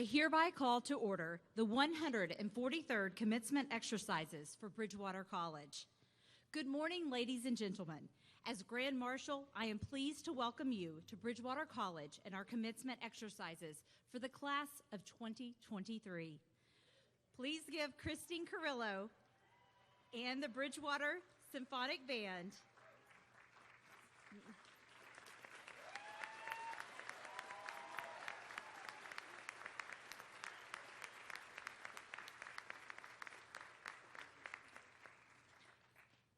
I hereby call to order the 143rd Commencement exercises for Bridgewater College. Good morning, ladies and gentlemen. As Grand Marshal, I am pleased to welcome you to Bridgewater College and our Commencement exercises for the class of 2023. Please give Christine Carrillo and the Bridgewater Symphonic Band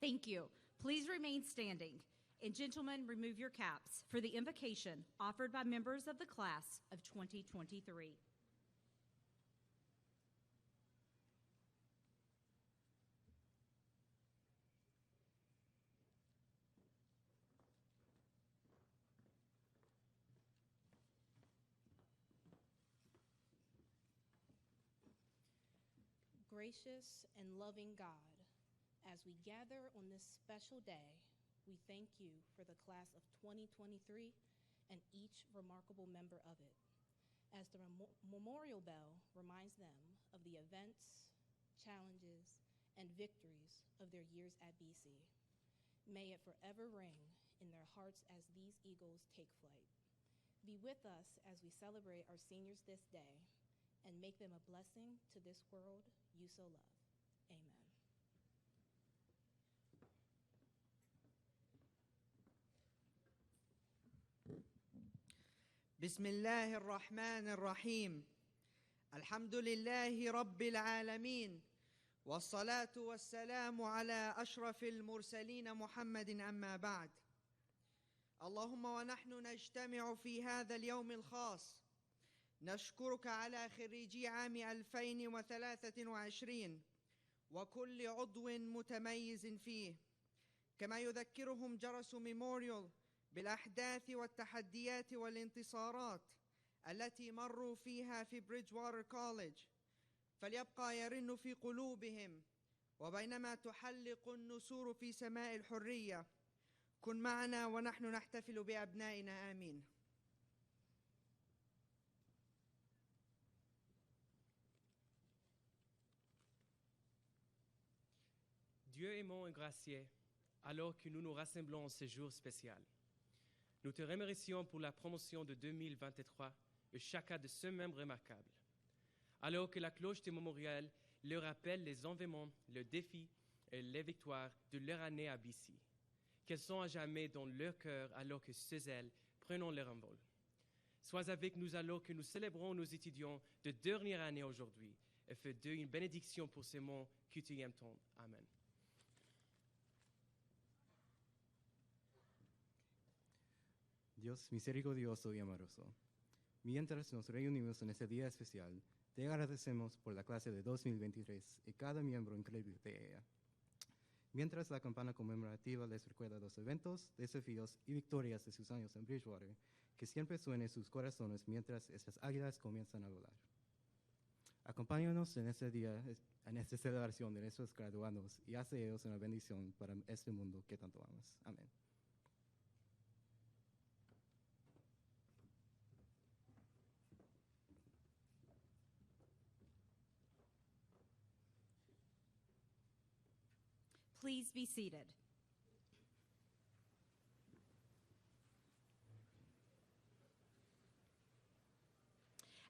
Thank you. Please remain standing. And gentlemen, remove your caps for the invocation offered by members of the class of 2023. Gracious and loving God, as we gather on this special day, we thank you for the class of 2023 and each remarkable member of it, as the memorial bell reminds them of the events, challenges, and victories of their years at BC. May it forever ring in their hearts as these eagles take flight. Be with us as we celebrate our seniors this day and make them a blessing to this world you so love. Amen. بسم الله الرحمن الرحيم الحمد لله رب العالمين والصلاة والسلام على أشرف المرسلين محمد أما بعد اللهم ونحن نجتمع في هذا اليوم الخاص نشكرك على خريجي عام 2023 وكل عضو متميز فيه كما يذكرهم جرس ميموريال بالأحداث والتحديات والانتصارات التي مروا فيها في بريدجواتر كوليدج فليبقى يرن في قلوبهم وبينما تحلق النسور في سماء الحرية كن معنا ونحن نحتفل بأبنائنا آمين. Dieu aimant et gracieux, alors que nous nous rassemblons en ce jour spécial, nous te remercions pour la promotion de 2023 et chacun de ce membre remarquable. Alors que la cloche du mémorial leur rappelle les enviements, les défis et les victoires de leur année à BC, qu'elles sont à jamais dans leur cœur alors que ces ailes prennent leur envol. Sois avec nous alors que nous célébrons nos étudiants de dernière année aujourd'hui et fais d'eux une bénédiction pour ces mots que tu aimes tant. Amen. Dios misericordioso y amoroso, mientras nos reunimos en este día especial, te agradecemos por la clase de 2023 y cada miembro increíble de ella. Mientras la campana conmemorativa les recuerda los eventos, desafíos y victorias de sus años en Bridgewater, que siempre suene en sus corazones mientras estas águilas comienzan a volar. Acompáñanos en este día, en esta celebración de nuestros graduados, y haz de ellos una bendición para este mundo que tanto amas. Amén. Please be seated.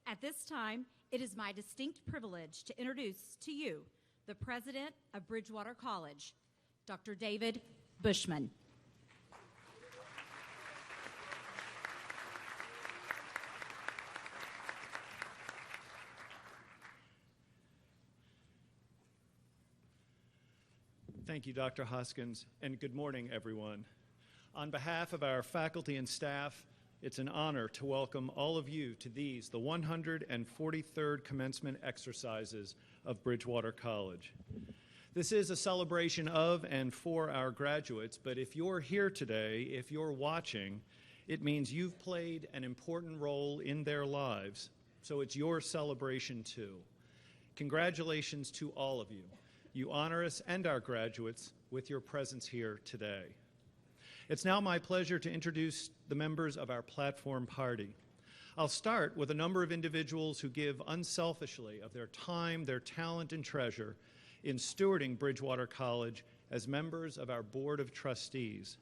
At this time, it is my distinct privilege to introduce to you the President of Bridgewater College, Dr. David Bushman. Thank you, Dr. Hoskins, and good morning, everyone. On behalf of our faculty and staff, it's an honor to welcome all of you to these, the 143rd commencement exercises of Bridgewater College. This is a celebration of and for our graduates, but if you're here today, if you're watching, it means you've played an important role in their lives, so it's your celebration too. Congratulations to all of you. You honor us and our graduates with your presence here today. It's now my pleasure to introduce the members of our platform party. I'll start with a number of individuals who give unselfishly of their time, their talent, and treasure in stewarding Bridgewater College as members of our Board of Trustees.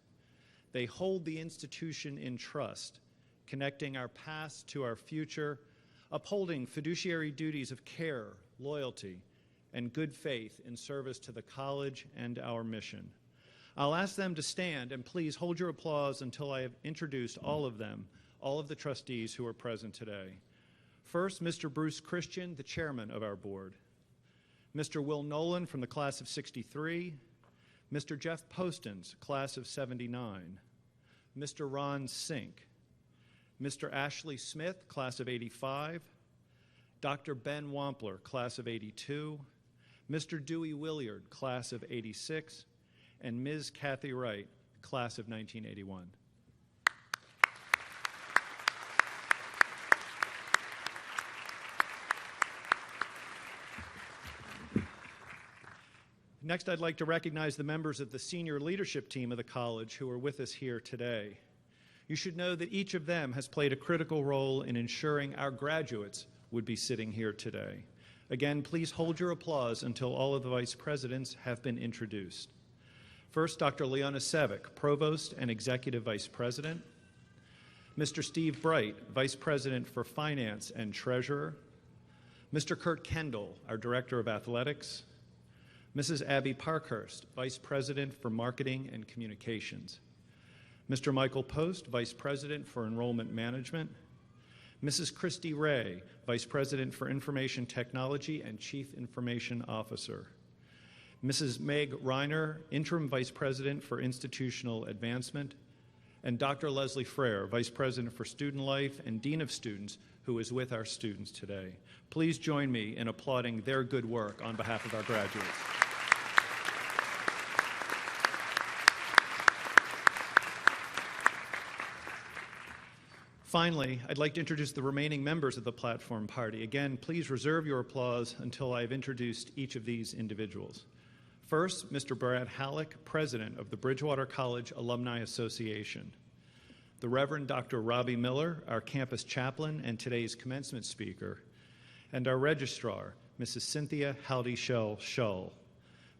They hold the institution in trust, connecting our past to our future, upholding fiduciary duties of care, loyalty, and good faith in service to the college and our mission. I'll ask them to stand, and please hold your applause until I have introduced all of them, all of the trustees who are present today. First, Mr. Bruce Christian, the chairman of our board. Mr. Will Nolan from the class of '63. Mr. Jeff Postins, class of '79. Mr. Ron Sink. Mr. Ashley Smith, class of '85. Dr. Ben Wampler, class of '82. Mr. Dewey Williard, class of '86, and Ms. Kathy Wright, class of 1981. Next, I'd like to recognize the members of the senior leadership team of the college who are with us here today. You should know that each of them has played a critical role in ensuring our graduates would be sitting here today. Again, please hold your applause until all of the vice presidents have been introduced. First, Dr. Leona Sevick, Provost and Executive Vice President. Mr. Steve Bright, Vice President for Finance and Treasurer. Mr. Kurt Kendall, our Director of Athletics. Mrs. Abby Parkhurst, Vice President for Marketing and Communications. Mr. Michael Post, Vice President for Enrollment Management. Mrs. Christy Ray, Vice President for Information Technology and Chief Information Officer. Mrs. Meg Reiner, Interim Vice President for Institutional Advancement. And Dr. Leslie Frere, Vice President for Student Life and Dean of Students, who is with our students today. Please join me in applauding their good work on behalf of our graduates. Finally, I'd like to introduce the remaining members of the platform party. Again, please reserve your applause until I've introduced each of these individuals. First, Mr. Brad Halleck, President of the Bridgewater College Alumni Association. The Reverend Dr. Robbie Miller, our campus chaplain and today's commencement speaker. And our registrar, Mrs. Cynthia Howdy-Shell Shull.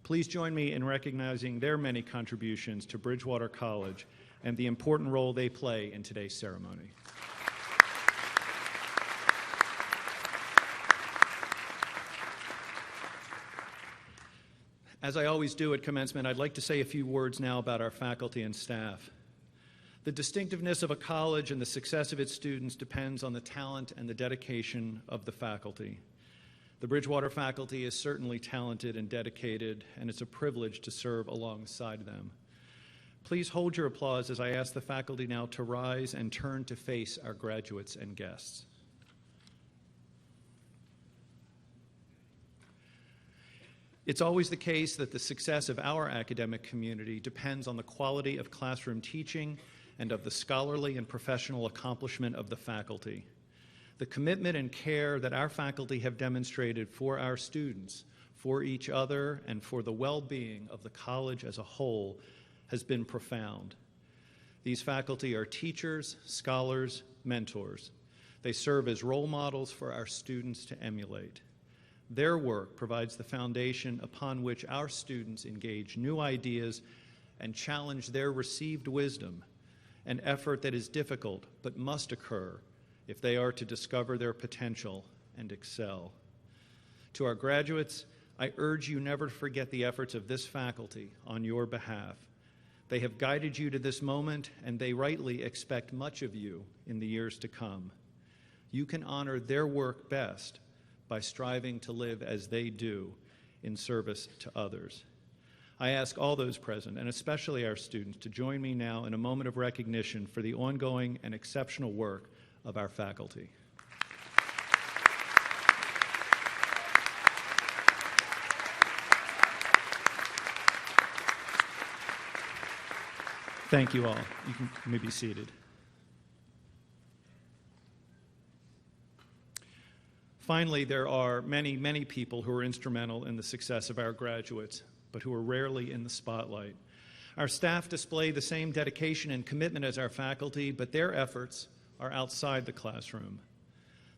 Please join me in recognizing their many contributions to Bridgewater College and the important role they play in today's ceremony. As I always do at commencement, I'd like to say a few words now about our faculty and staff. The distinctiveness of a college and the success of its students depends on the talent and the dedication of the faculty. The Bridgewater faculty is certainly talented and dedicated, and it's a privilege to serve alongside them. Please hold your applause as I ask the faculty now to rise and turn to face our graduates and guests. It's always the case that the success of our academic community depends on the quality of classroom teaching and of the scholarly and professional accomplishment of the faculty. The commitment and care that our faculty have demonstrated for our students, for each other, and for the well-being of the college as a whole has been profound. These faculty are teachers, scholars, mentors. They serve as role models for our students to emulate. Their work provides the foundation upon which our students engage new ideas and challenge their received wisdom, an effort that is difficult but must occur if they are to discover their potential and excel. To our graduates, I urge you never to forget the efforts of this faculty on your behalf. They have guided you to this moment, and they rightly expect much of you in the years to come. You can honor their work best by striving to live as they do in service to others. I ask all those present, and especially our students, to join me now in a moment of recognition for the ongoing and exceptional work of our faculty. Thank you all. You may be seated. Finally, there are many, many people who are instrumental in the success of our graduates, but who are rarely in the spotlight. Our staff display the same dedication and commitment as our faculty, but their efforts are outside the classroom.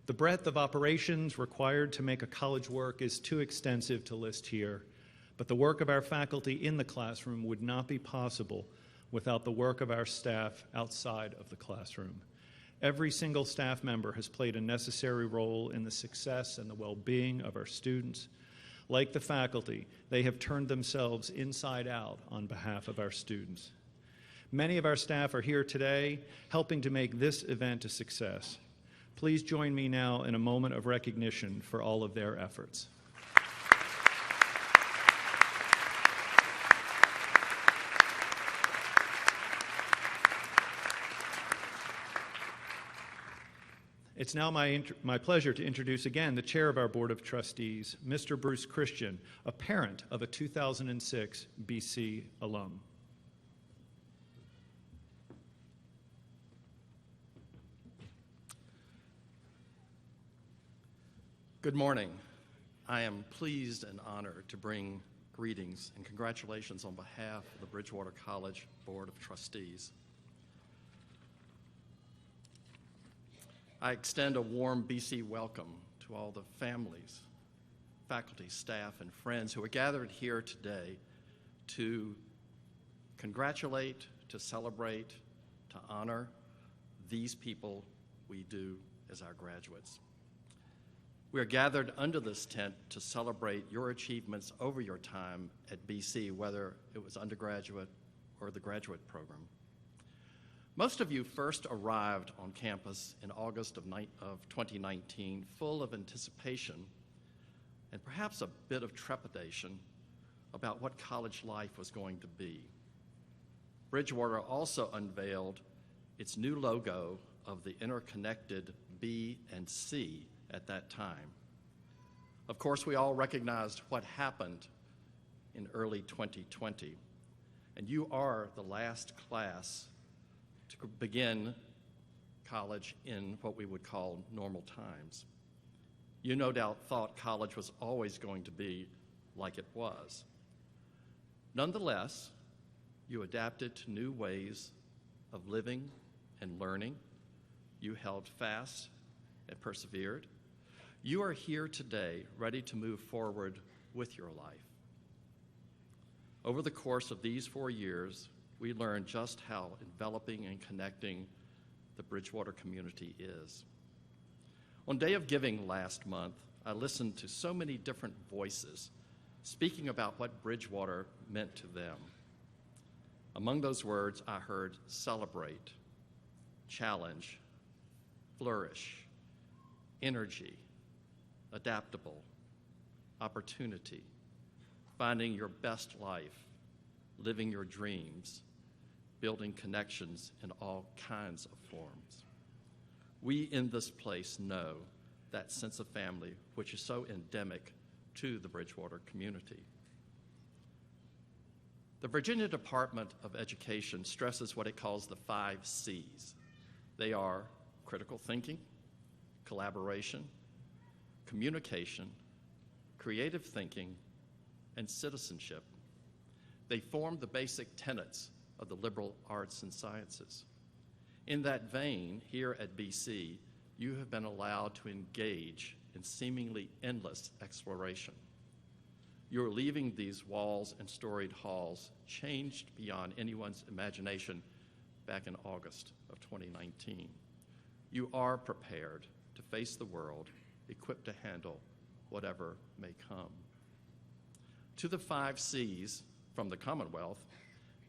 The breadth of operations required to make a college work is too extensive to list here, but the work of our faculty in the classroom would not be possible without the work of our staff outside of the classroom. Every single staff member has played a necessary role in the success and the well-being of our students. Like the faculty, they have turned themselves inside out on behalf of our students. Many of our staff are here today helping to make this event a success. Please join me now in a moment of recognition for all of their efforts. It's now my pleasure to introduce again the chair of our Board of Trustees, Mr. Bruce Christian, a parent of a 2006 BC alum. Good morning. I am pleased and honored to bring greetings and congratulations on behalf of the Bridgewater College Board of Trustees. I extend a warm BC welcome to all the families, faculty, staff, and friends who are gathered here today to congratulate, to celebrate, to honor these people we do as our graduates. We are gathered under this tent to celebrate your achievements over your time at BC, whether it was undergraduate or the graduate program. Most of you first arrived on campus in August of 2019, full of anticipation and perhaps a bit of trepidation about what college life was going to be. Bridgewater also unveiled its new logo of the interconnected B and C at that time. Of course, we all recognized what happened in early 2020, and you are the last class to begin college in what we would call normal times. You no doubt thought college was always going to be like it was. Nonetheless, you adapted to new ways of living and learning. You held fast and persevered. You are here today ready to move forward with your life. Over the course of these 4 years, we learned just how enveloping and connecting the Bridgewater community is. On Day of Giving last month, I listened to so many different voices speaking about what Bridgewater meant to them. Among those words, I heard celebrate, challenge, flourish, energy, adaptable, opportunity, finding your best life, living your dreams, building connections in all kinds of forms. We in this place know that sense of family which is so endemic to the Bridgewater community. The Virginia Department of Education stresses what it calls the 5 C's. They are critical thinking, collaboration, communication, creative thinking, and citizenship. They form the basic tenets of the liberal arts and sciences. In that vein, here at BC, you have been allowed to engage in seemingly endless exploration. You're leaving these walls and storied halls changed beyond anyone's imagination back in August of 2019. You are prepared to face the world, equipped to handle whatever may come. To the 5 C's from the Commonwealth,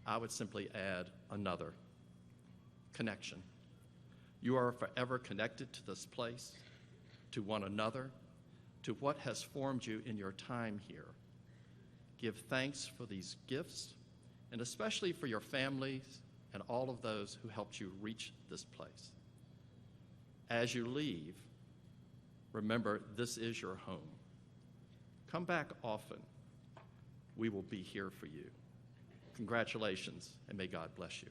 I would simply add another: connection. You are forever connected to this place, to one another, to what has formed you in your time here. Give thanks for these gifts, and especially for your families and all of those who helped you reach this place. As you leave, remember this is your home. Come back often. We will be here for you. Congratulations, and may God bless you.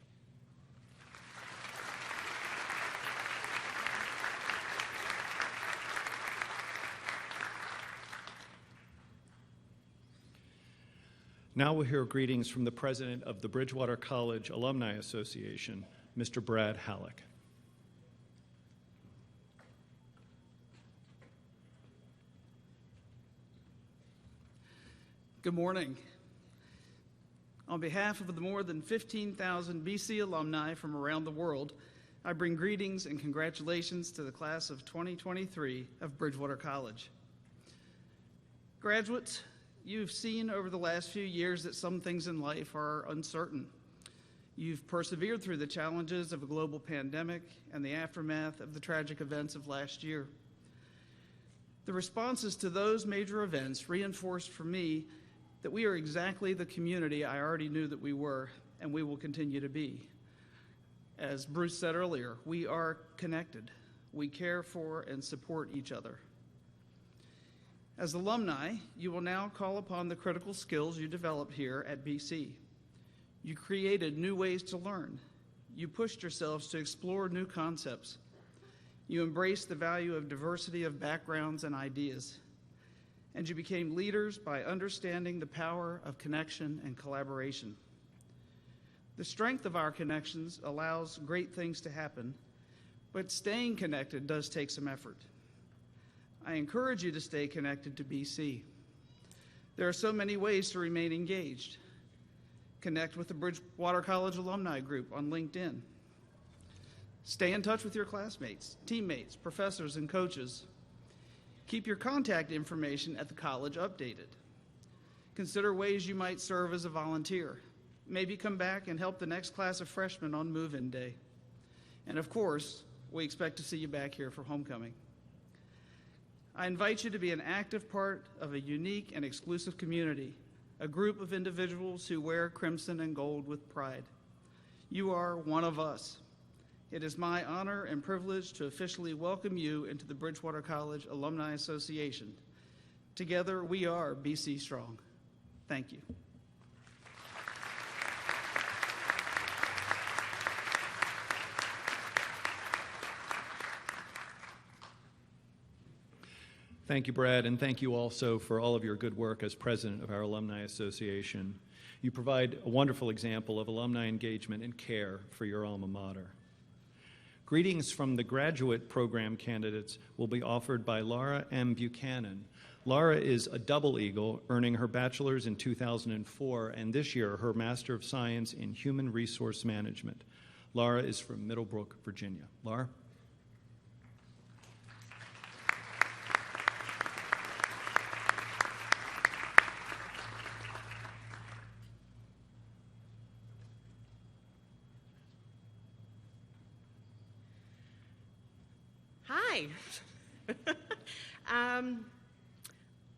Now we'll hear greetings from the president of the Bridgewater College Alumni Association, Mr. Brad Halleck. Good morning. On behalf of the more than 15,000 BC alumni from around the world, I bring greetings and congratulations to the class of 2023 of Bridgewater College. Graduates, you've seen over the last few years that some things in life are uncertain. You've persevered through the challenges of a global pandemic and the aftermath of the tragic events of last year. The responses to those major events reinforced for me that we are exactly the community I already knew that we were, and we will continue to be. As Bruce said earlier, we are connected. We care for and support each other. As alumni, you will now call upon the critical skills you developed here at BC. You created new ways to learn. You pushed yourselves to explore new concepts. You embraced the value of diversity of backgrounds and ideas. And you became leaders by understanding the power of connection and collaboration. The strength of our connections allows great things to happen, but staying connected does take some effort. I encourage you to stay connected to BC. There are so many ways to remain engaged. Connect with the Bridgewater College Alumni Group on LinkedIn. Stay in touch with your classmates, teammates, professors, and coaches. Keep your contact information at the college updated. Consider ways you might serve as a volunteer. Maybe come back and help the next class of freshmen on move-in day. And of course, we expect to see you back here for homecoming. I invite you to be an active part of a unique and exclusive community, a group of individuals who wear crimson and gold with pride. You are one of us. It is my honor and privilege to officially welcome you into the Bridgewater College Alumni Association. Together, we are BC Strong. Thank you. Thank you, Brad, and thank you also for all of your good work as president of our Alumni Association. You provide a wonderful example of alumni engagement and care for your alma mater. Greetings from the graduate program candidates will be offered by Laura M. Buchanan. Laura is a double eagle, earning her bachelor's in 2004 and this year her Master of Science in Human Resource Management. Laura is from Middlebrook, Virginia. Laura? Hi.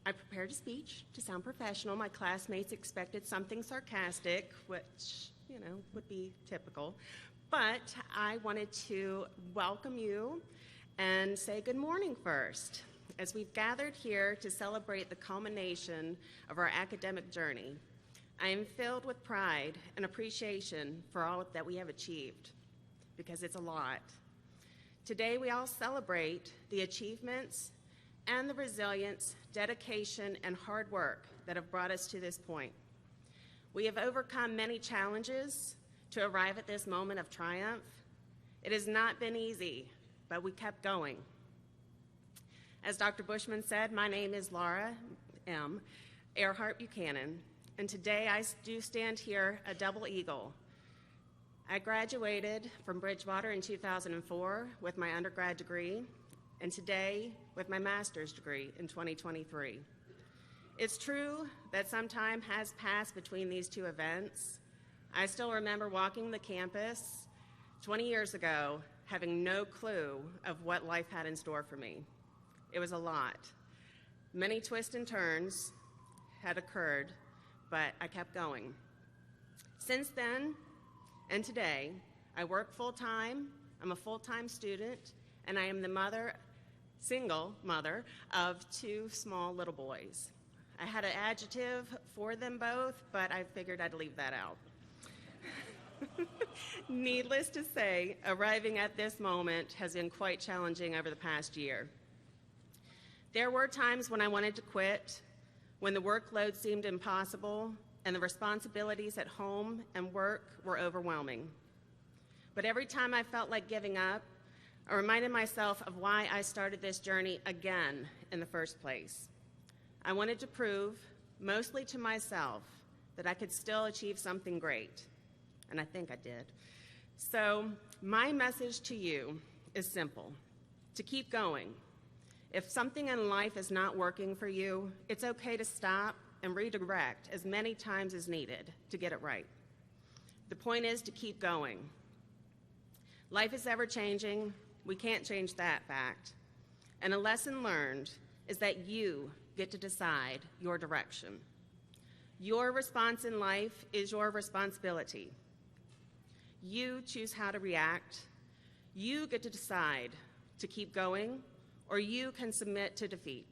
I prepared a speech to sound professional. My classmates expected something sarcastic, which, would be typical. But I wanted to welcome you and say good morning first, as we've gathered here to celebrate the culmination of our academic journey. I am filled with pride and appreciation for all that we have achieved, because it's a lot. Today, we all celebrate the achievements and the resilience, dedication, and hard work that have brought us to this point. We have overcome many challenges to arrive at this moment of triumph. It has not been easy, but we kept going. As Dr. Bushman said, my name is Laura M. Earhart Buchanan, and today I do stand here a double eagle. I graduated from Bridgewater in 2004 with my undergrad degree, and today with my master's degree in 2023. It's true that some time has passed between these two events. I still remember walking the campus 20 years ago, having no clue of what life had in store for me. It was a lot. Many twists and turns had occurred, but I kept going. Since then, and today, I work full-time, I'm a full-time student, and I am the single mother of 2 small little boys. I had an adjective for them both, but I figured I'd leave that out. Needless to say, arriving at this moment has been quite challenging over the past year. There were times when I wanted to quit, when the workload seemed impossible, and the responsibilities at home and work were overwhelming. But every time I felt like giving up, I reminded myself of why I started this journey again in the first place. I wanted to prove, mostly to myself, that I could still achieve something great, and I think I did. So my message to you is simple: to keep going. If something in life is not working for you, it's okay to stop and redirect as many times as needed to get it right. The point is to keep going. Life is ever-changing. We can't change that fact. And a lesson learned is that you get to decide your direction. Your response in life is your responsibility. You choose how to react. You get to decide to keep going, or you can submit to defeat.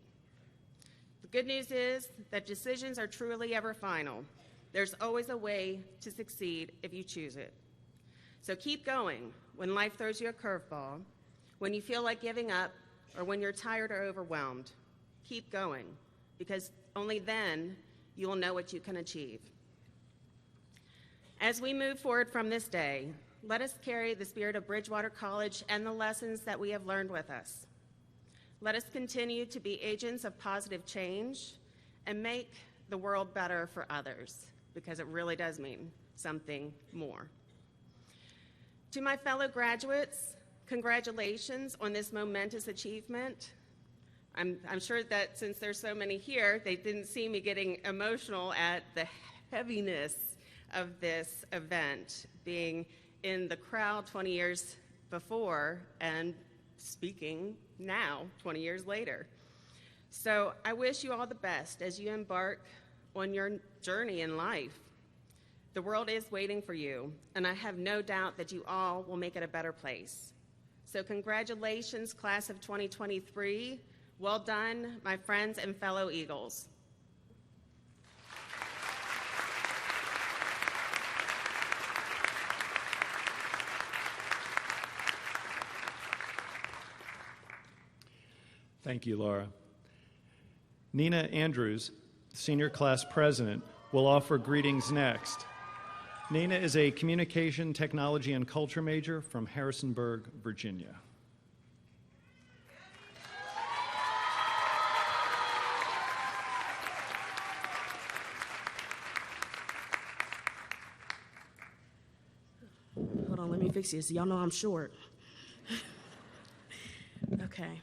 The good news is that decisions are truly ever final. There's always a way to succeed if you choose it. So keep going when life throws you a curveball, when you feel like giving up, or when you're tired or overwhelmed. Keep going, because only then you will know what you can achieve. As we move forward from this day, let us carry the spirit of Bridgewater College and the lessons that we have learned with us. Let us continue to be agents of positive change and make the world better for others, because it really does mean something more. To my fellow graduates, congratulations on this momentous achievement. I'm sure that since there's so many here, they didn't see me getting emotional at the heaviness of this event, being in the crowd 20 years before and speaking now, 20 years later. So I wish you all the best as you embark on your journey in life. The world is waiting for you, and I have no doubt that you all will make it a better place. So congratulations, class of 2023. Well done, my friends and fellow Eagles. Thank you, Laura. Nina Andrews, Senior Class President, will offer greetings next. Nina is a Communication, Technology, and Culture major from Harrisonburg, Virginia. Hold on, let me fix this. Y'all know I'm short. Okay.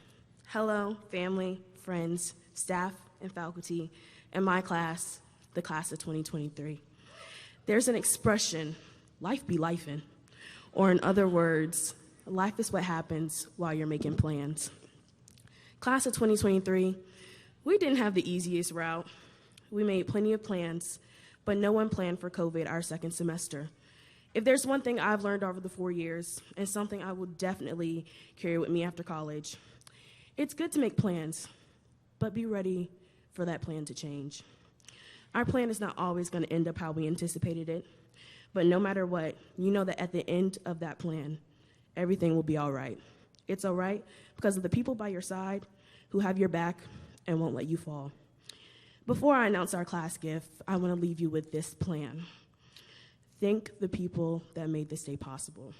Hello, family, friends, staff, and faculty, and my class, the class of 2023. There's an expression, life be lifin', or in other words, life is what happens while you're making plans. Class of 2023, we didn't have the easiest route. We made plenty of plans, but no one planned for COVID our second semester. If there's one thing I've learned over the 4 years, and something I will definitely carry with me after college, it's good to make plans, but be ready for that plan to change. Our plan is not always going to end up how we anticipated it, but no matter what, you know that at the end of that plan, everything will be all right. It's all right because of the people by your side who have your back and won't let you fall. Before I announce our class gift, I want to leave you with this plan. Thank the people that made this day possible.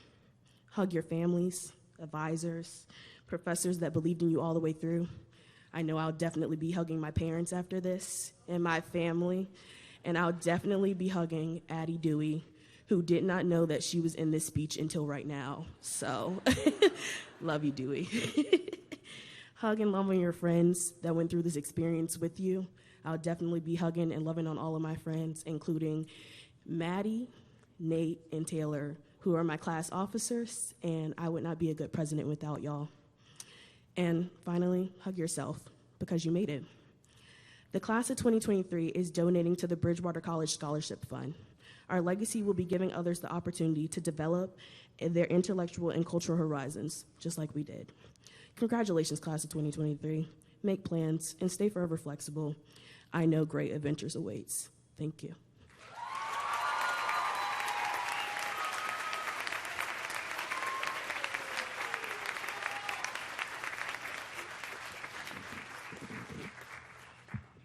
Hug your families, advisors, professors that believed in you all the way through. I know I'll definitely be hugging my parents after this and my family, and I'll definitely be hugging Addie Dewey, who did not know that she was in this speech until right now. So, love you, Dewey. Hug and love on your friends that went through this experience with you. I'll definitely be hugging and loving on all of my friends, including Maddie, Nate, and Taylor, who are my class officers, and I would not be a good president without y'all. And finally, hug yourself, because you made it. The class of 2023 is donating to the Bridgewater College Scholarship Fund. Our legacy will be giving others the opportunity to develop their intellectual and cultural horizons, just like we did. Congratulations, class of 2023. Make plans and stay forever flexible. I know great adventures awaits. Thank you.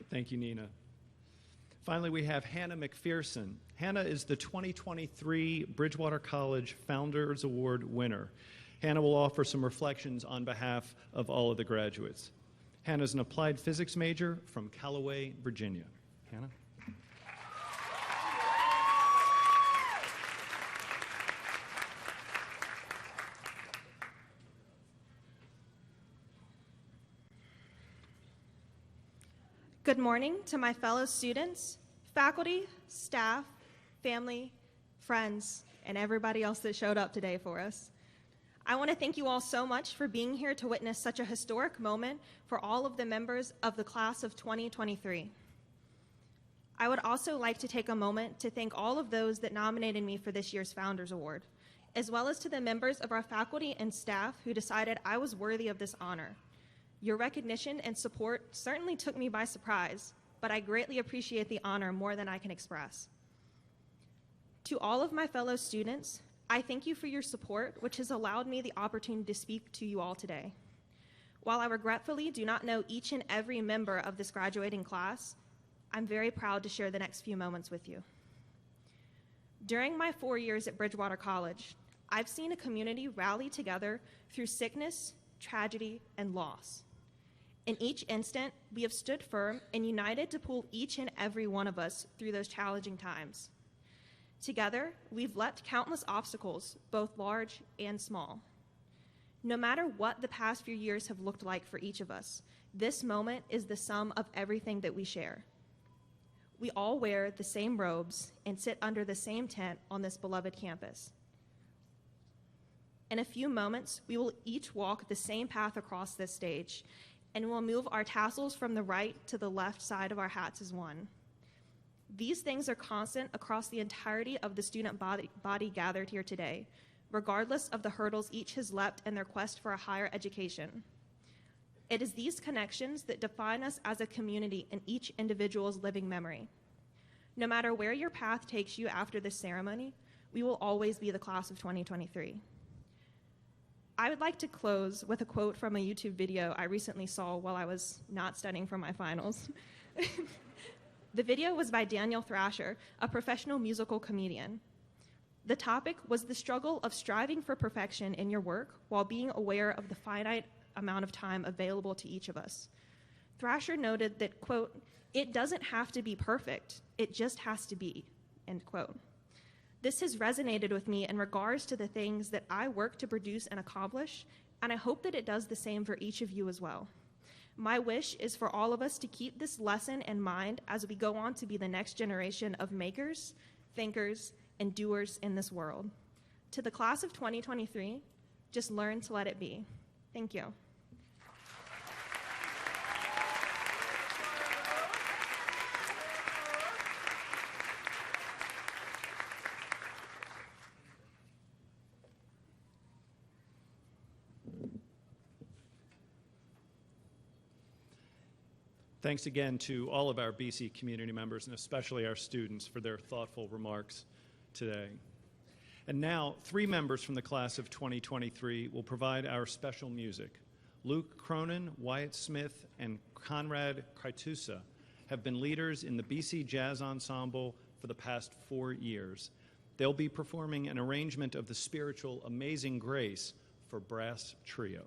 Thank you, Nina. Finally, we have Hannah McPherson. Hannah is the 2023 Bridgewater College Founders Award winner. Hannah will offer some reflections on behalf of all of the graduates. Hannah is an applied physics major from Callaway, Virginia. Hannah? Good morning to my fellow students, faculty, staff, family, friends, and everybody else that showed up today for us. I want to thank you all so much for being here to witness such a historic moment for all of the members of the class of 2023. I would also like to take a moment to thank all of those that nominated me for this year's Founders Award, as well as to the members of our faculty and staff who decided I was worthy of this honor. Your recognition and support certainly took me by surprise, but I greatly appreciate the honor more than I can express. To all of my fellow students, I thank you for your support, which has allowed me the opportunity to speak to you all today. While I regretfully do not know each and every member of this graduating class, I'm very proud to share the next few moments with you. During my 4 years at Bridgewater College, I've seen a community rally together through sickness, tragedy, and loss. In each instant, we have stood firm and united to pull each and every one of us through those challenging times. Together, we've leapt countless obstacles, both large and small. No matter what the past few years have looked like for each of us, this moment is the sum of everything that we share. We all wear the same robes and sit under the same tent on this beloved campus. In a few moments, we will each walk the same path across this stage, and we'll move our tassels from the right to the left side of our hats as one. These things are constant across the entirety of the student body gathered here today, regardless of the hurdles each has leapt in their quest for a higher education. It is these connections that define us as a community in each individual's living memory. No matter where your path takes you after this ceremony, we will always be the class of 2023. I would like to close with a quote from a YouTube video I recently saw while I was not studying for my finals. The video was by Daniel Thrasher, a professional musical comedian. The topic was the struggle of striving for perfection in your work while being aware of the finite amount of time available to each of us. Thrasher noted that, quote, "It doesn't have to be perfect, it just has to be," end quote. This has resonated with me in regards to the things that I work to produce and accomplish, and I hope that it does the same for each of you as well. My wish is for all of us to keep this lesson in mind as we go on to be the next generation of makers, thinkers, and doers in this world. To the class of 2023, just learn to let it be. Thank you. Thanks again to all of our BC community members and especially our students for their thoughtful remarks today. And now, 3 members from the class of 2023 will provide our special music. Luke Cronin, Wyatt Smith, and Conrad Kreitusa have been leaders in the BC Jazz Ensemble for the past 4 years. They'll be performing an arrangement of the spiritual Amazing Grace for brass trio.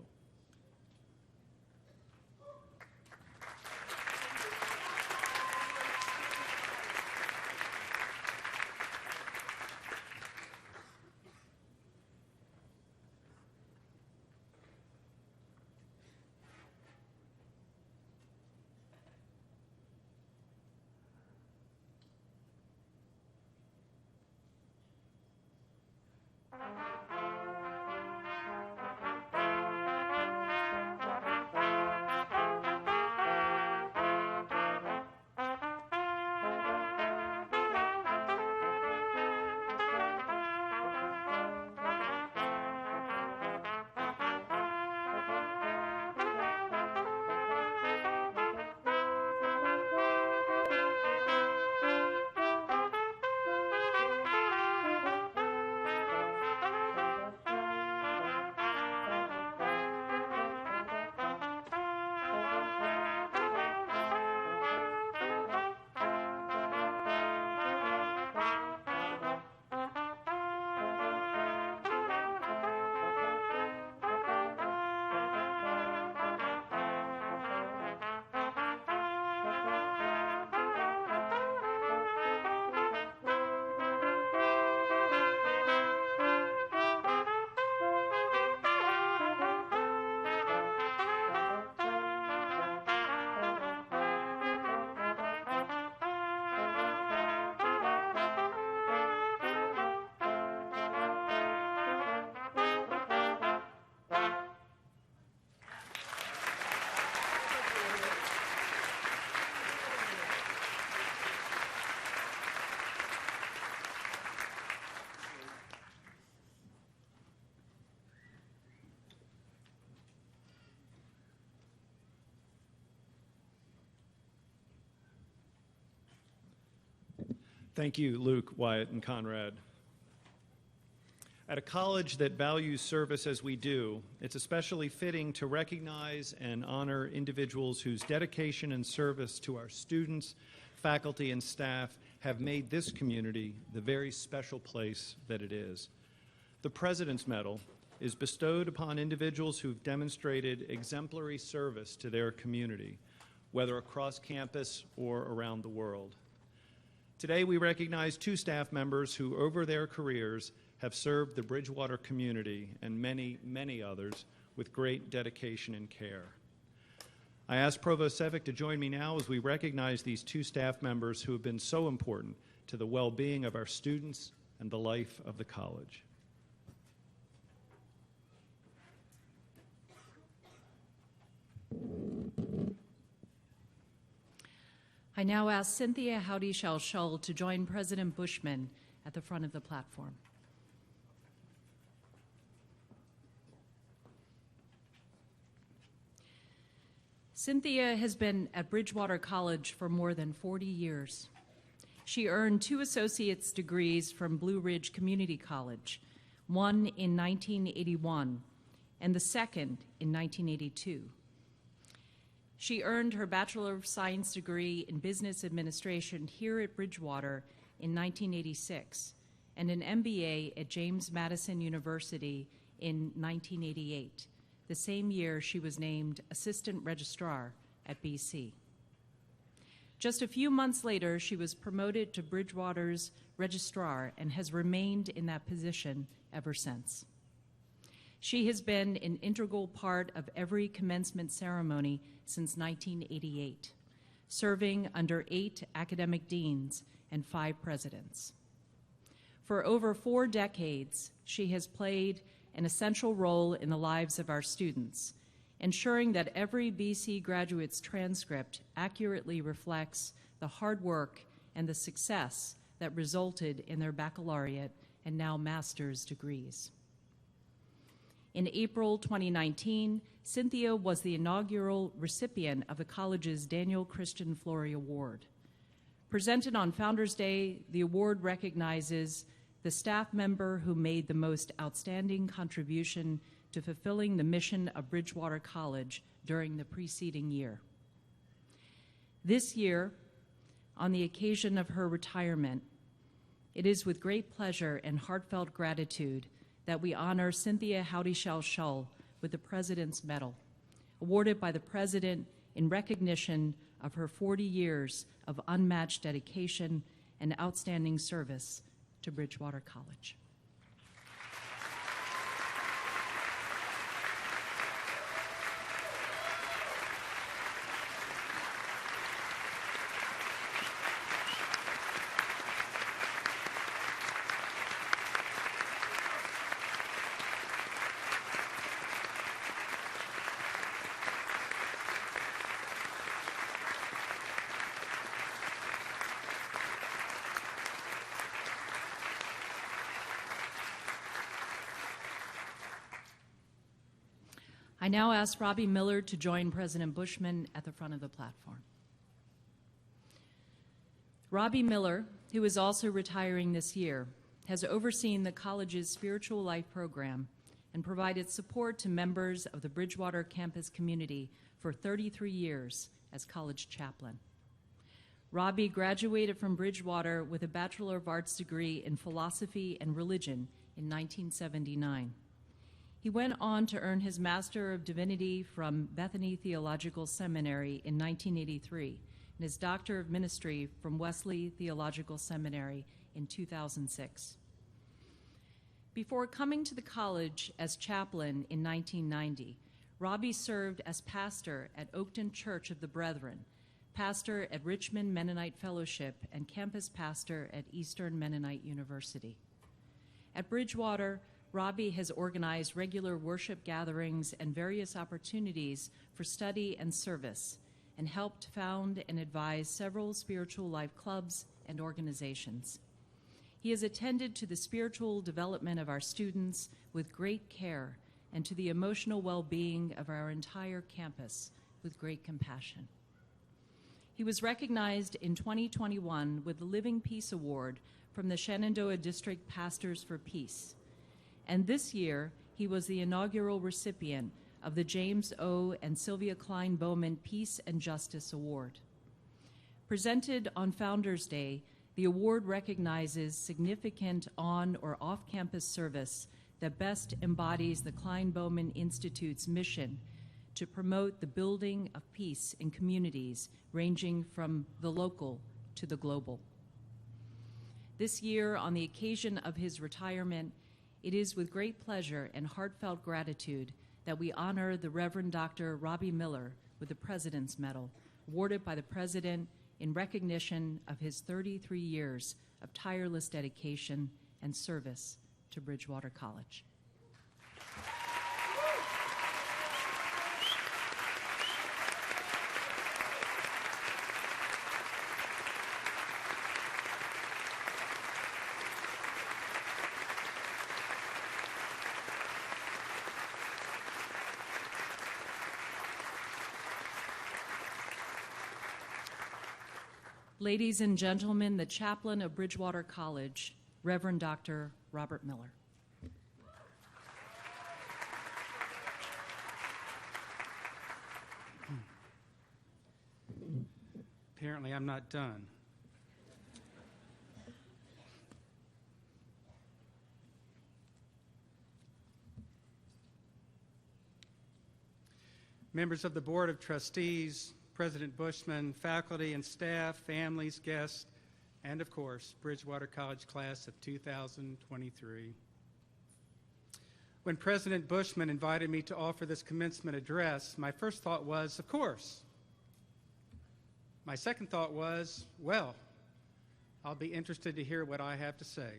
Thank you, Luke, Wyatt, and Conrad. At a college that values service as we do, it's especially fitting to recognize and honor individuals whose dedication and service to our students, faculty, and staff have made this community the very special place that it is. The President's Medal is bestowed upon individuals who've demonstrated exemplary service to their community, whether across campus or around the world. Today, we recognize 2 staff members who, over their careers, have served the Bridgewater community and many, many others with great dedication and care. I ask Provost Sevick to join me now as we recognize these 2 staff members who have been so important to the well-being of our students and the life of the college. I now ask Cynthia Howdy-Shalshul to join President Bushman at the front of the platform. Cynthia has been at Bridgewater College for more than 40 years. She earned 2 associate's degrees from Blue Ridge Community College, one in 1981 and the second in 1982. She earned her Bachelor of Science degree in Business Administration here at Bridgewater in 1986 and an MBA at James Madison University in 1988, the same year she was named Assistant Registrar at BC. Just a few months later, she was promoted to Bridgewater's Registrar and has remained in that position ever since. She has been an integral part of every commencement ceremony since 1988, serving under 8 academic deans and 5 presidents. For over 4 decades, she has played an essential role in the lives of our students, ensuring that every BC graduate's transcript accurately reflects the hard work and the success that resulted in their baccalaureate and now master's degrees. In April 2019, Cynthia was the inaugural recipient of the college's Daniel Christian Flory Award. Presented on Founders Day, the award recognizes the staff member who made the most outstanding contribution to fulfilling the mission of Bridgewater College during the preceding year. This year, on the occasion of her retirement, it is with great pleasure and heartfelt gratitude that we honor Cynthia Howdy-Shell Shull with the President's Medal, awarded by the President in recognition of her 40 years of unmatched dedication and outstanding service to Bridgewater College. I now ask Robbie Miller to join President Bushman at the front of the platform. Robbie Miller, who is also retiring this year, has overseen the college's spiritual life program and provided support to members of the Bridgewater campus community for 33 years as college chaplain. Robbie graduated from Bridgewater with a Bachelor of Arts degree in philosophy and religion in 1979. He went on to earn his Master of Divinity from Bethany Theological Seminary in 1983 and his Doctor of Ministry from Wesley Theological Seminary in 2006. Before coming to the college as chaplain in 1990, Robbie served as pastor at Oakton Church of the Brethren, pastor at Richmond Mennonite Fellowship, and campus pastor at Eastern Mennonite University. At Bridgewater, Robbie has organized regular worship gatherings and various opportunities for study and service, and helped found and advise several spiritual life clubs and organizations. He has attended to the spiritual development of our students with great care and to the emotional well-being of our entire campus with great compassion. He was recognized in 2021 with the Living Peace Award from the Shenandoah District Pastors for Peace. And this year, he was the inaugural recipient of the James O. and Sylvia Klein Bowman Peace and Justice Award. Presented on Founders Day, the award recognizes significant on- or off-campus service that best embodies the Klein Bowman Institute's mission to promote the building of peace in communities ranging from the local to the global. This year, on the occasion of his retirement, it is with great pleasure and heartfelt gratitude that we honor the Reverend Dr. Robbie Miller with the President's Medal, awarded by the President in recognition of his 33 years of tireless dedication and service to Bridgewater College. Ladies and gentlemen, the chaplain of Bridgewater College, Reverend Dr. Robert Miller. Apparently, I'm not done. Members of the Board of Trustees, President Bushman, faculty and staff, families, guests, and of course, Bridgewater College class of 2023. When President Bushman invited me to offer this commencement address, my first thought was, of course. My second thought was, well, I'll be interested to hear what I have to say.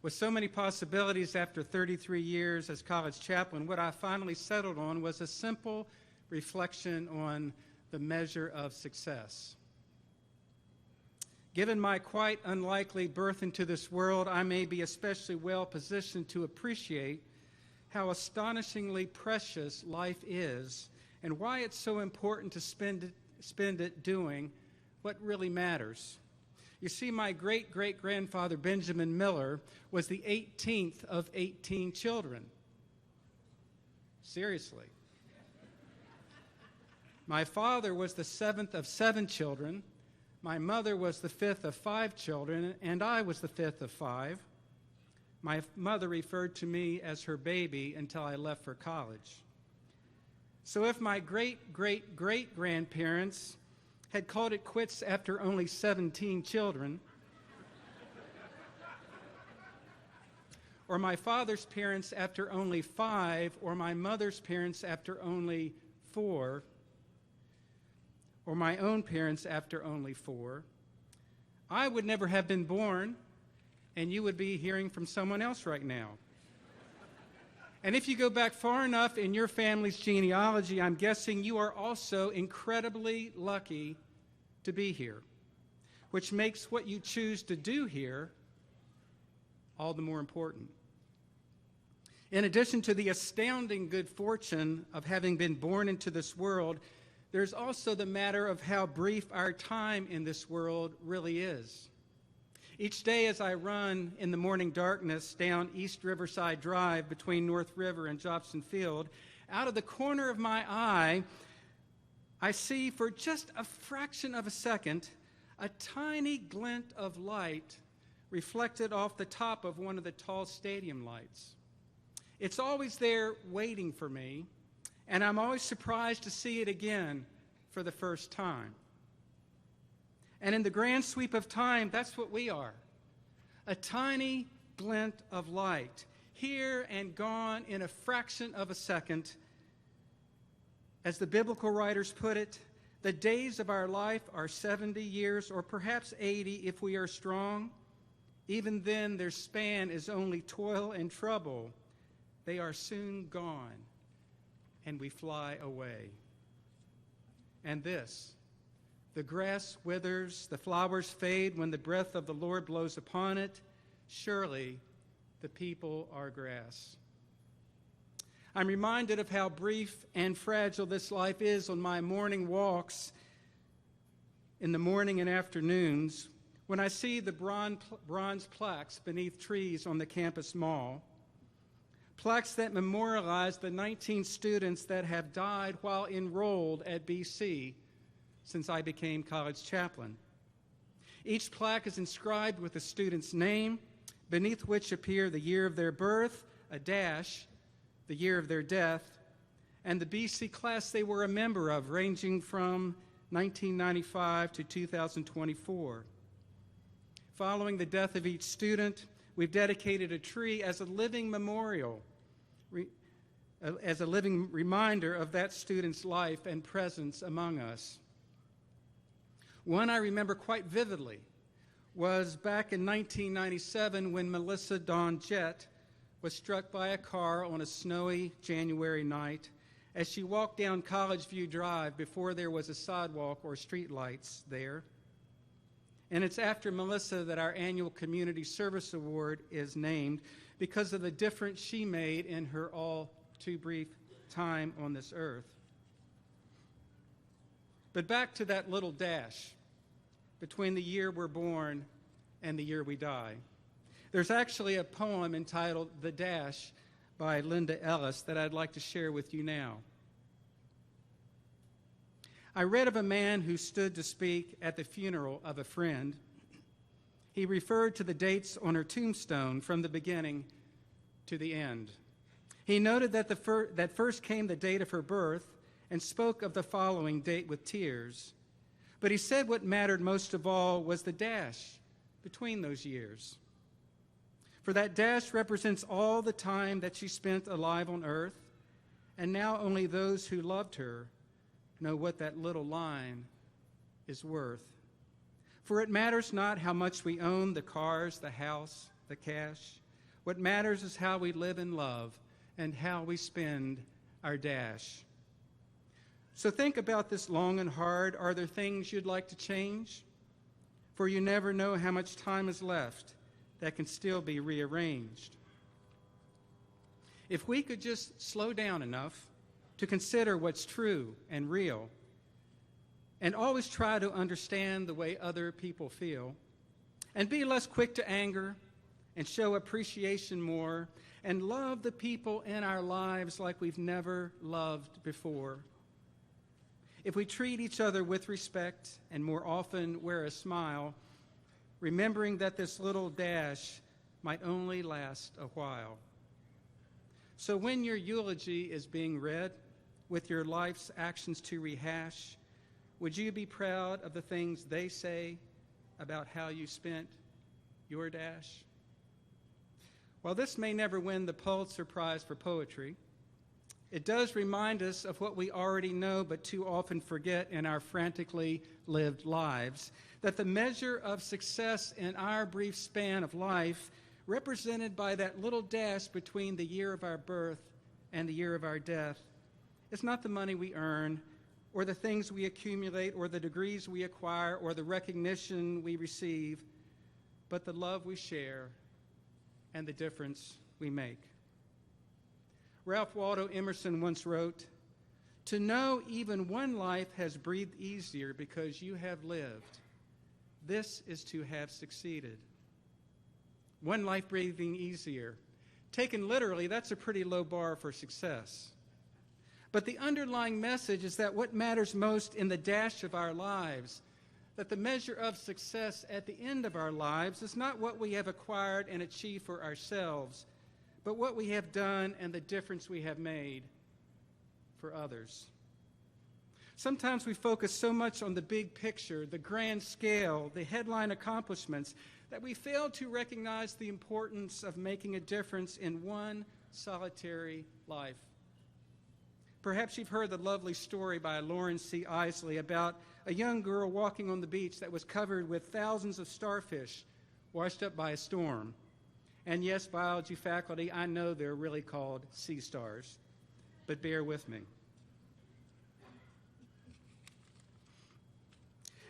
With so many possibilities after 33 years as college chaplain, what I finally settled on was a simple reflection on the measure of success. Given my quite unlikely birth into this world, I may be especially well positioned to appreciate how astonishingly precious life is and why it's so important to spend it doing what really matters. You see, my great-great-grandfather Benjamin Miller was the 18th of 18 children. Seriously. My father was the 7th of 7 children. My mother was the 5th of 5 children, and I was the 5th of 5. My mother referred to me as her baby until I left for college. So if my great-great-great-grandparents had called it quits after only 17 children, or my father's parents after only 5, or my mother's parents after only 4, or my own parents after only 4, I would never have been born, and you would be hearing from someone else right now. And if you go back far enough in your family's genealogy, I'm guessing you are also incredibly lucky to be here, which makes what you choose to do here all the more important. In addition to the astounding good fortune of having been born into this world, there's also the matter of how brief our time in this world really is. Each day as I run in the morning darkness down East Riverside Drive between North River and Jobson Field, out of the corner of my eye, I see for just a fraction of a second a tiny glint of light reflected off the top of one of the tall stadium lights. It's always there waiting for me, and I'm always surprised to see it again for the first time. And in the grand sweep of time, that's what we are. A tiny glint of light, here and gone in a fraction of a second. As the biblical writers put it, the days of our life are 70 years or perhaps 80 if we are strong. Even then, their span is only toil and trouble. They are soon gone, and we fly away. And this, the grass withers, the flowers fade when the breath of the Lord blows upon it. Surely the people are grass. I'm reminded of how brief and fragile this life is on my morning walks in the morning and afternoons when I see the bronze plaques beneath trees on the campus mall. Plaques that memorialize the 19 students that have died while enrolled at BC since I became college chaplain. Each plaque is inscribed with the student's name, beneath which appear the year of their birth, a dash, the year of their death, and the BC class they were a member of, ranging from 1995 to 2024. Following the death of each student, we've dedicated a tree as a living memorial, as a living reminder of that student's life and presence among us. One I remember quite vividly was back in 1997 when Melissa Dawn Jett was struck by a car on a snowy January night as she walked down College View Drive before there was a sidewalk or street lights there. And it's after Melissa that our annual Community Service Award is named because of the difference she made in her all too brief time on this earth. But back to that little dash between the year we're born and the year we die. There's actually a poem entitled The Dash by Linda Ellis that I'd like to share with you now. I read of a man who stood to speak at the funeral of a friend. He referred to the dates on her tombstone from the beginning to the end. He noted that that first came the date of her birth and spoke of the following date with tears. But he said what mattered most of all was the dash between those years. For that dash represents all the time that she spent alive on earth, and now only those who loved her know what that little line is worth. For it matters not how much we own, the cars, the house, the cash. What matters is how we live in love and how we spend our dash. So think about this long and hard. Are there things you'd like to change? for you never know how much time is left that can still be rearranged. If we could just slow down enough to consider what's true and real, and always try to understand the way other people feel, and be less quick to anger, and show appreciation more, and love the people in our lives like we've never loved before. If we treat each other with respect and more often wear a smile, remembering that this little dash might only last a while. So when your eulogy is being read, with your life's actions to rehash, would you be proud of the things they say about how you spent your dash? While this may never win the Pulitzer Prize for poetry, it does remind us of what we already know but too often forget in our frantically lived lives, that the measure of success in our brief span of life, represented by that little dash between the year of our birth and the year of our death, is not the money we earn, or the things we accumulate, or the degrees we acquire, or the recognition we receive, but the love we share and the difference we make. Ralph Waldo Emerson once wrote, "To know even one life has breathed easier because you have lived, this is to have succeeded." One life breathing easier. Taken literally, that's a pretty low bar for success. But the underlying message is that what matters most in the dash of our lives, that the measure of success at the end of our lives is not what we have acquired and achieved for ourselves, but what we have done and the difference we have made for others. Sometimes we focus so much on the big picture, the grand scale, the headline accomplishments, that we fail to recognize the importance of making a difference in one solitary life. Perhaps you've heard the lovely story by Lauren C. Isley about a young girl walking on the beach that was covered with thousands of starfish washed up by a storm. And yes, biology faculty, I know they're really called sea stars, but bear with me.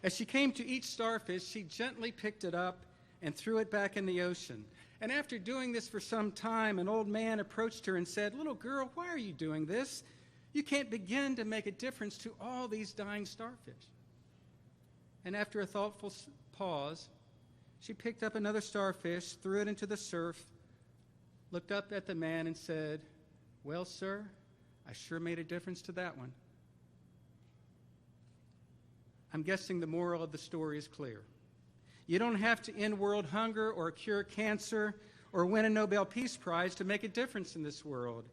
As she came to each starfish, she gently picked it up and threw it back in the ocean. And after doing this for some time, an old man approached her and said, "Little girl, why are you doing this? You can't begin to make a difference to all these dying starfish." And after a thoughtful pause, she picked up another starfish, threw it into the surf, looked up at the man and said, "Well, sir, I sure made a difference to that one." I'm guessing the moral of the story is clear. You don't have to end world hunger or cure cancer or win a Nobel Peace Prize to make a difference in this world.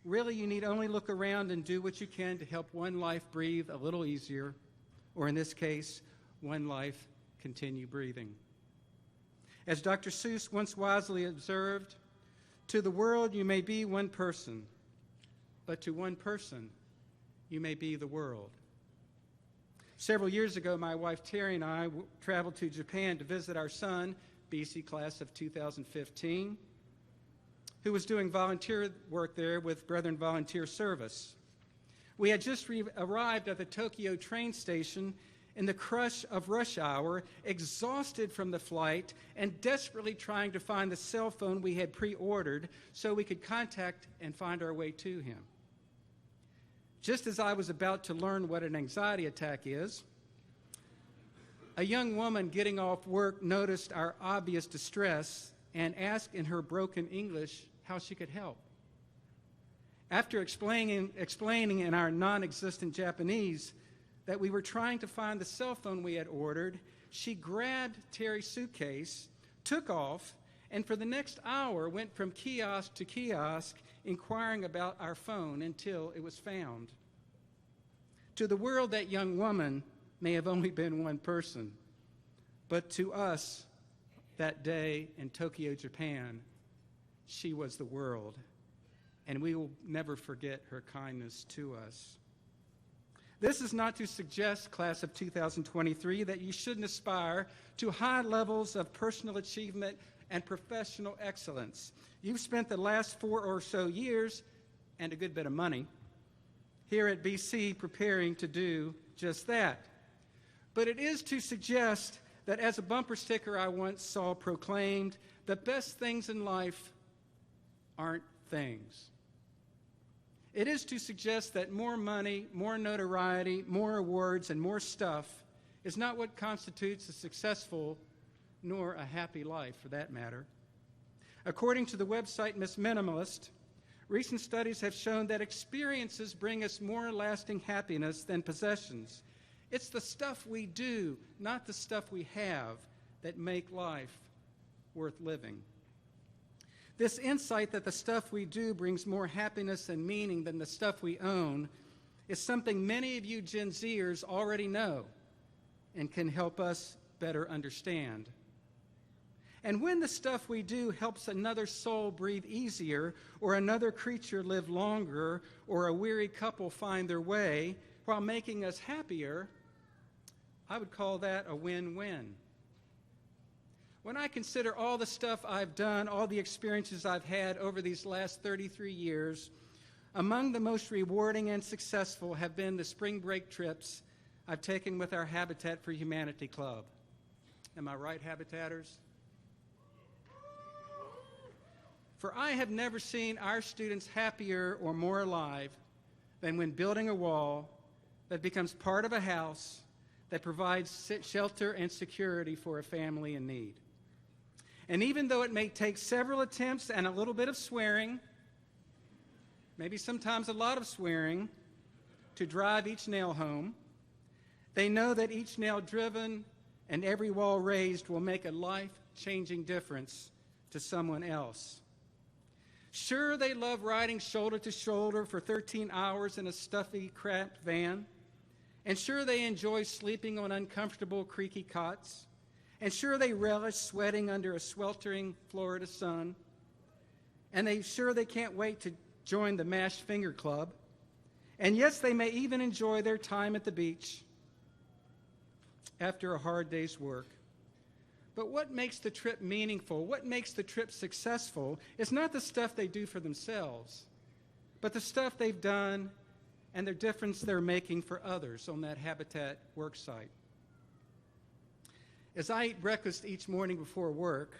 Really, you need only look around and do what you can to help one life breathe a little easier, or in this case, one life continue breathing. As Dr. Seuss once wisely observed, "To the world you may be one person, but to one person you may be the world." Several years ago, my wife Terry and I traveled to Japan to visit our son, BC class of 2015, who was doing volunteer work there with Brethren Volunteer Service. We had just arrived at the Tokyo train station in the crush of rush hour, exhausted from the flight and desperately trying to find the cell phone we had pre-ordered so we could contact and find our way to him. Just as I was about to learn what an anxiety attack is, a young woman getting off work noticed our obvious distress and asked in her broken English how she could help. After explaining in our non-existent Japanese that we were trying to find the cell phone we had ordered, she grabbed Terry's suitcase, took off, and for the next hour went from kiosk to kiosk inquiring about our phone until it was found. To the world, that young woman may have only been one person, but to us that day in Tokyo, Japan, she was the world, and we will never forget her kindness to us. This is not to suggest, class of 2023, that you shouldn't aspire to high levels of personal achievement and professional excellence. You've spent the last 4 or so years, and a good bit of money, here at BC preparing to do just that. But it is to suggest that, as a bumper sticker I once saw proclaimed, the best things in life aren't things. It is to suggest that more money, more notoriety, more awards, and more stuff is not what constitutes a successful nor a happy life, for that matter. According to the website Miss Minimalist, recent studies have shown that experiences bring us more lasting happiness than possessions. It's the stuff we do, not the stuff we have, that make life worth living. This insight that the stuff we do brings more happiness and meaning than the stuff we own is something many of you Gen Zers already know and can help us better understand. And when the stuff we do helps another soul breathe easier, or another creature live longer, or a weary couple find their way while making us happier, I would call that a win-win. When I consider all the stuff I've done, all the experiences I've had over these last 33 years, among the most rewarding and successful have been the spring break trips I've taken with our Habitat for Humanity Club. Am I right, Habitators? For I have never seen our students happier or more alive than when building a wall that becomes part of a house that provides shelter and security for a family in need. And even though it may take several attempts and a little bit of swearing, maybe sometimes a lot of swearing, to drive each nail home, they know that each nail driven and every wall raised will make a life-changing difference to someone else. Sure, they love riding shoulder to shoulder for 13 hours in a stuffy, cramped van. And sure, they enjoy sleeping on uncomfortable, creaky cots. And sure, they relish sweating under a sweltering Florida sun. And they can't wait to join the Mashed Finger Club. And yes, they may even enjoy their time at the beach after a hard day's work. But what makes the trip meaningful, what makes the trip successful, is not the stuff they do for themselves, but the stuff they've done and the difference they're making for others on that Habitat work site. As I eat breakfast each morning before work,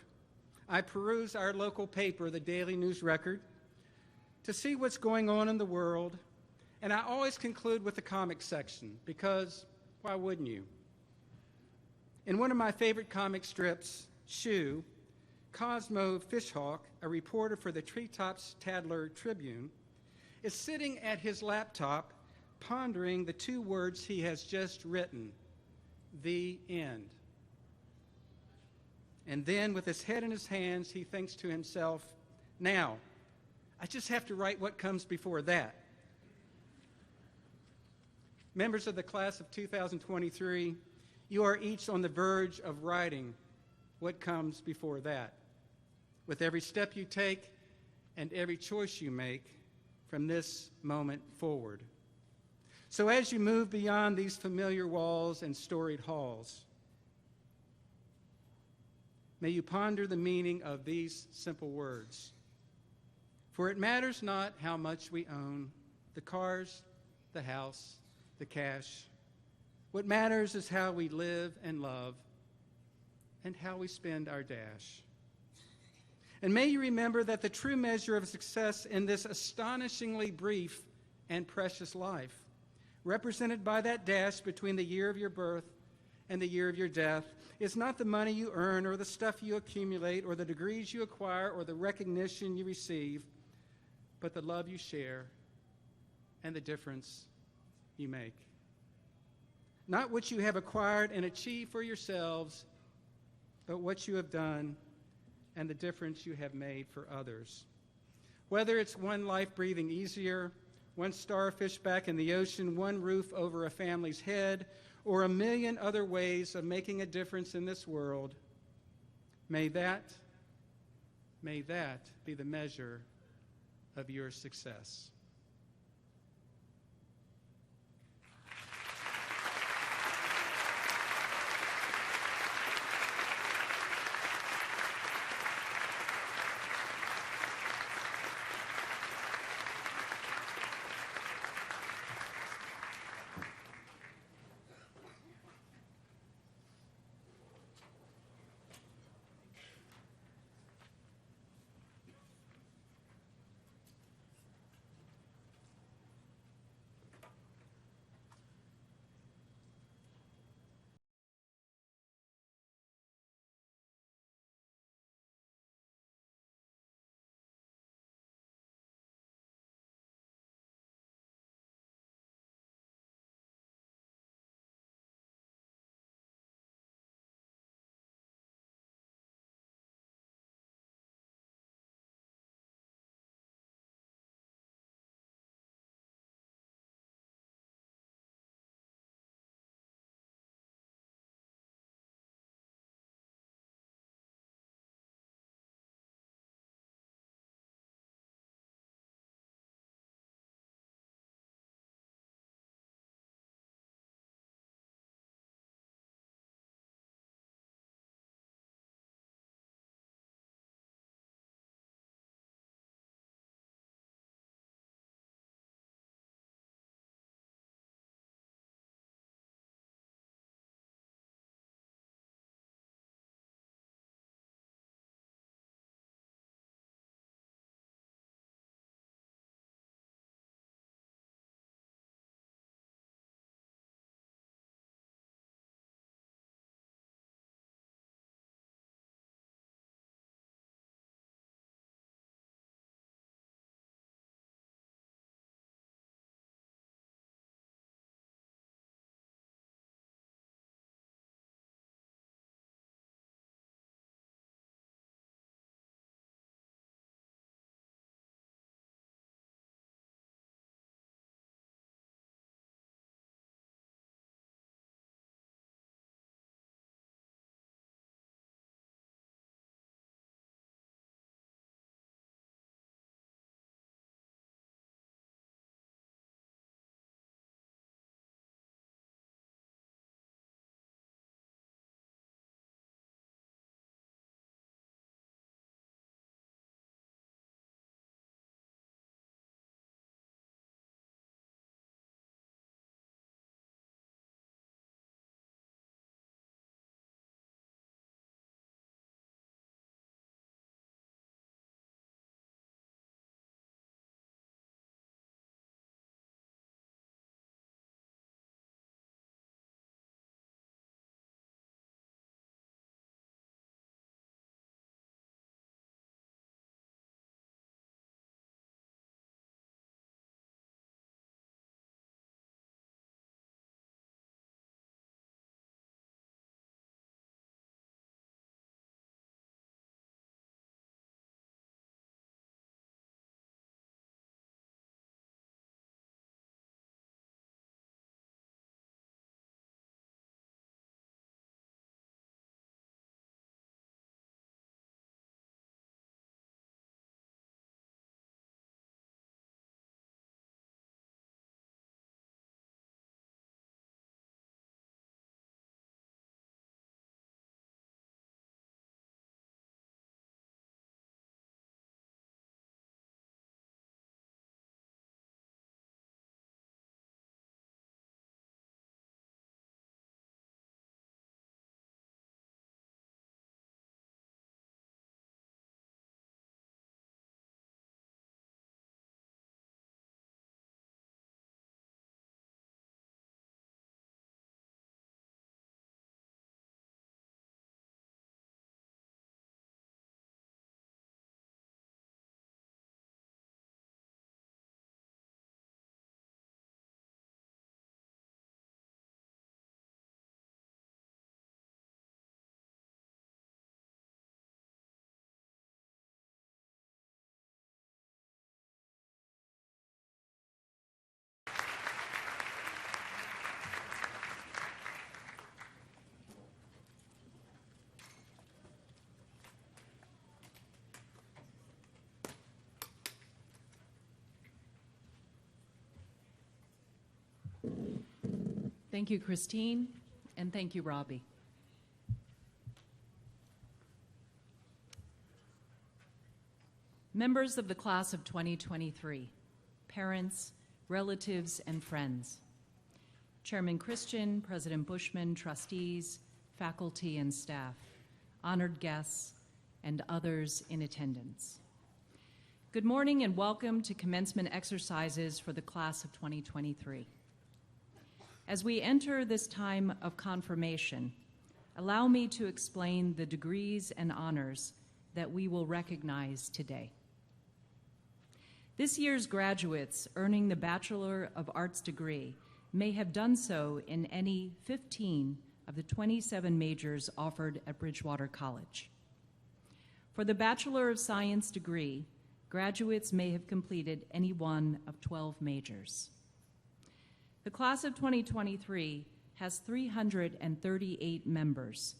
I peruse our local paper, the Daily News Record, to see what's going on in the world, and I always conclude with the comic section, because why wouldn't you? In one of my favorite comic strips, Shoe, Cosmo Fishhawk, a reporter for the Treetops Tattler Tribune, is sitting at his laptop pondering the two words he has just written, "The end." And then, with his head in his hands, he thinks to himself, now, I just have to write what comes before that. Members of the class of 2023, you are each on the verge of writing what comes before that. With every step you take and every choice you make from this moment forward. So as you move beyond these familiar walls and storied halls, may you ponder the meaning of these simple words. For it matters not how much we own, the cars, the house, the cash. What matters is how we live and love and how we spend our dash. And may you remember that the true measure of success in this astonishingly brief and precious life, represented by that dash between the year of your birth and the year of your death, is not the money you earn or the stuff you accumulate or the degrees you acquire or the recognition you receive, but the love you share and the difference you make. Not what you have acquired and achieved for yourselves, but what you have done and the difference you have made for others. Whether it's one life breathing easier, one starfish back in the ocean, one roof over a family's head, or a million other ways of making a difference in this world, may that be the measure of your success. Thank you, Christine, and thank you, Robbie. Members of the class of 2023, parents, relatives, and friends, Chairman Christian, President Bushman, trustees, faculty and staff, honored guests, and others in attendance. Good morning and welcome to commencement exercises for the class of 2023. As we enter this time of confirmation, allow me to explain the degrees and honors that we will recognize today. This year's graduates earning the Bachelor of Arts degree may have done so in any 15 of the 27 majors offered at Bridgewater College. For the Bachelor of Science degree, graduates may have completed any one of 12 majors. The class of 2023 has 338 members.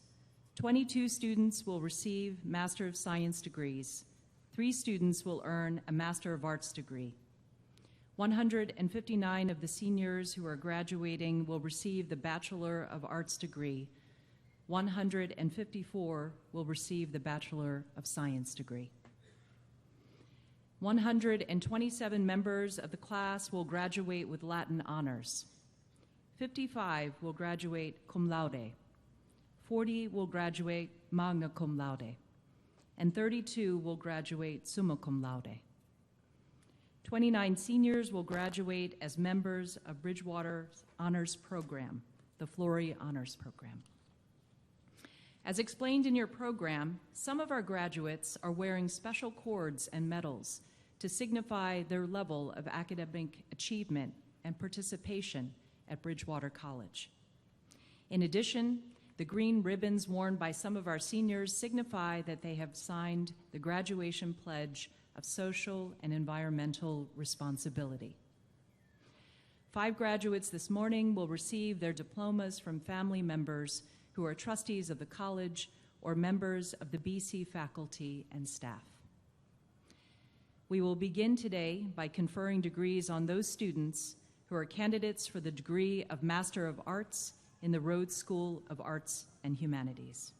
22 students will receive Master of Science degrees. 3 students will earn a Master of Arts degree. 159 of the seniors who are graduating will receive the Bachelor of Arts degree. 154 will receive the Bachelor of Science degree. 127 members of the class will graduate with Latin honors. 55 will graduate cum laude. 40 will graduate magna cum laude. And 32 will graduate summa cum laude. 29 seniors will graduate as members of Bridgewater's Honors Program, the Flory Honors Program. As explained in your program, some of our graduates are wearing special cords and medals to signify their level of academic achievement and participation at Bridgewater College. In addition, the green ribbons worn by some of our seniors signify that they have signed the graduation pledge of social and environmental responsibility. 5 graduates this morning will receive their diplomas from family members who are trustees of the college or members of the BC faculty and staff. We will begin today by conferring degrees on those students who are candidates for the degree of Master of Arts in the Rhodes School of Arts and Humanities.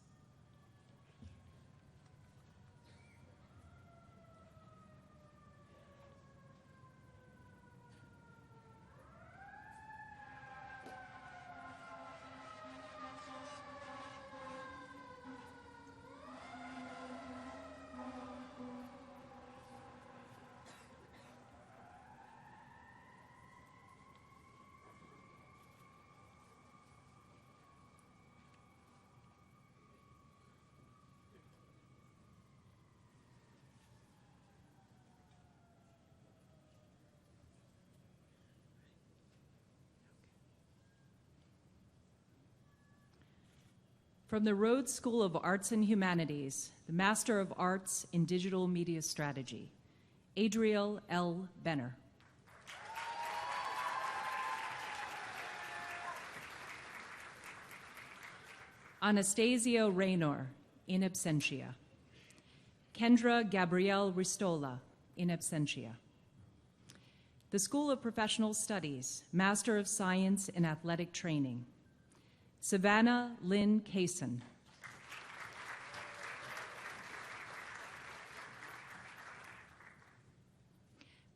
From the Rhodes School of Arts and Humanities, the Master of Arts in Digital Media Strategy, Adriel L. Benner. Anastasio Raynor, in absentia. Kendra Gabrielle Ristola, in absentia. The School of Professional Studies, Master of Science in Athletic Training, Savannah Lynn Kaysen.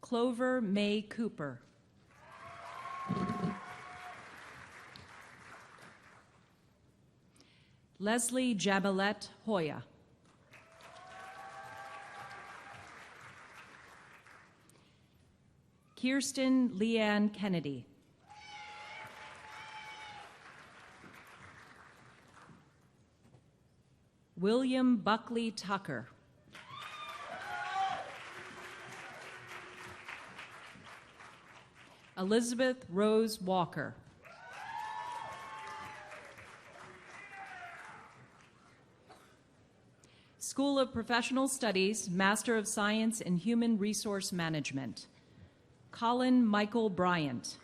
Clover May Cooper. Leslie Jabalette Hoya. Kirsten Leanne Kennedy. William Buckley Tucker. Elizabeth Rose Walker. School of Professional Studies, Master of Science in Human Resource Management, Colin Michael Bryant.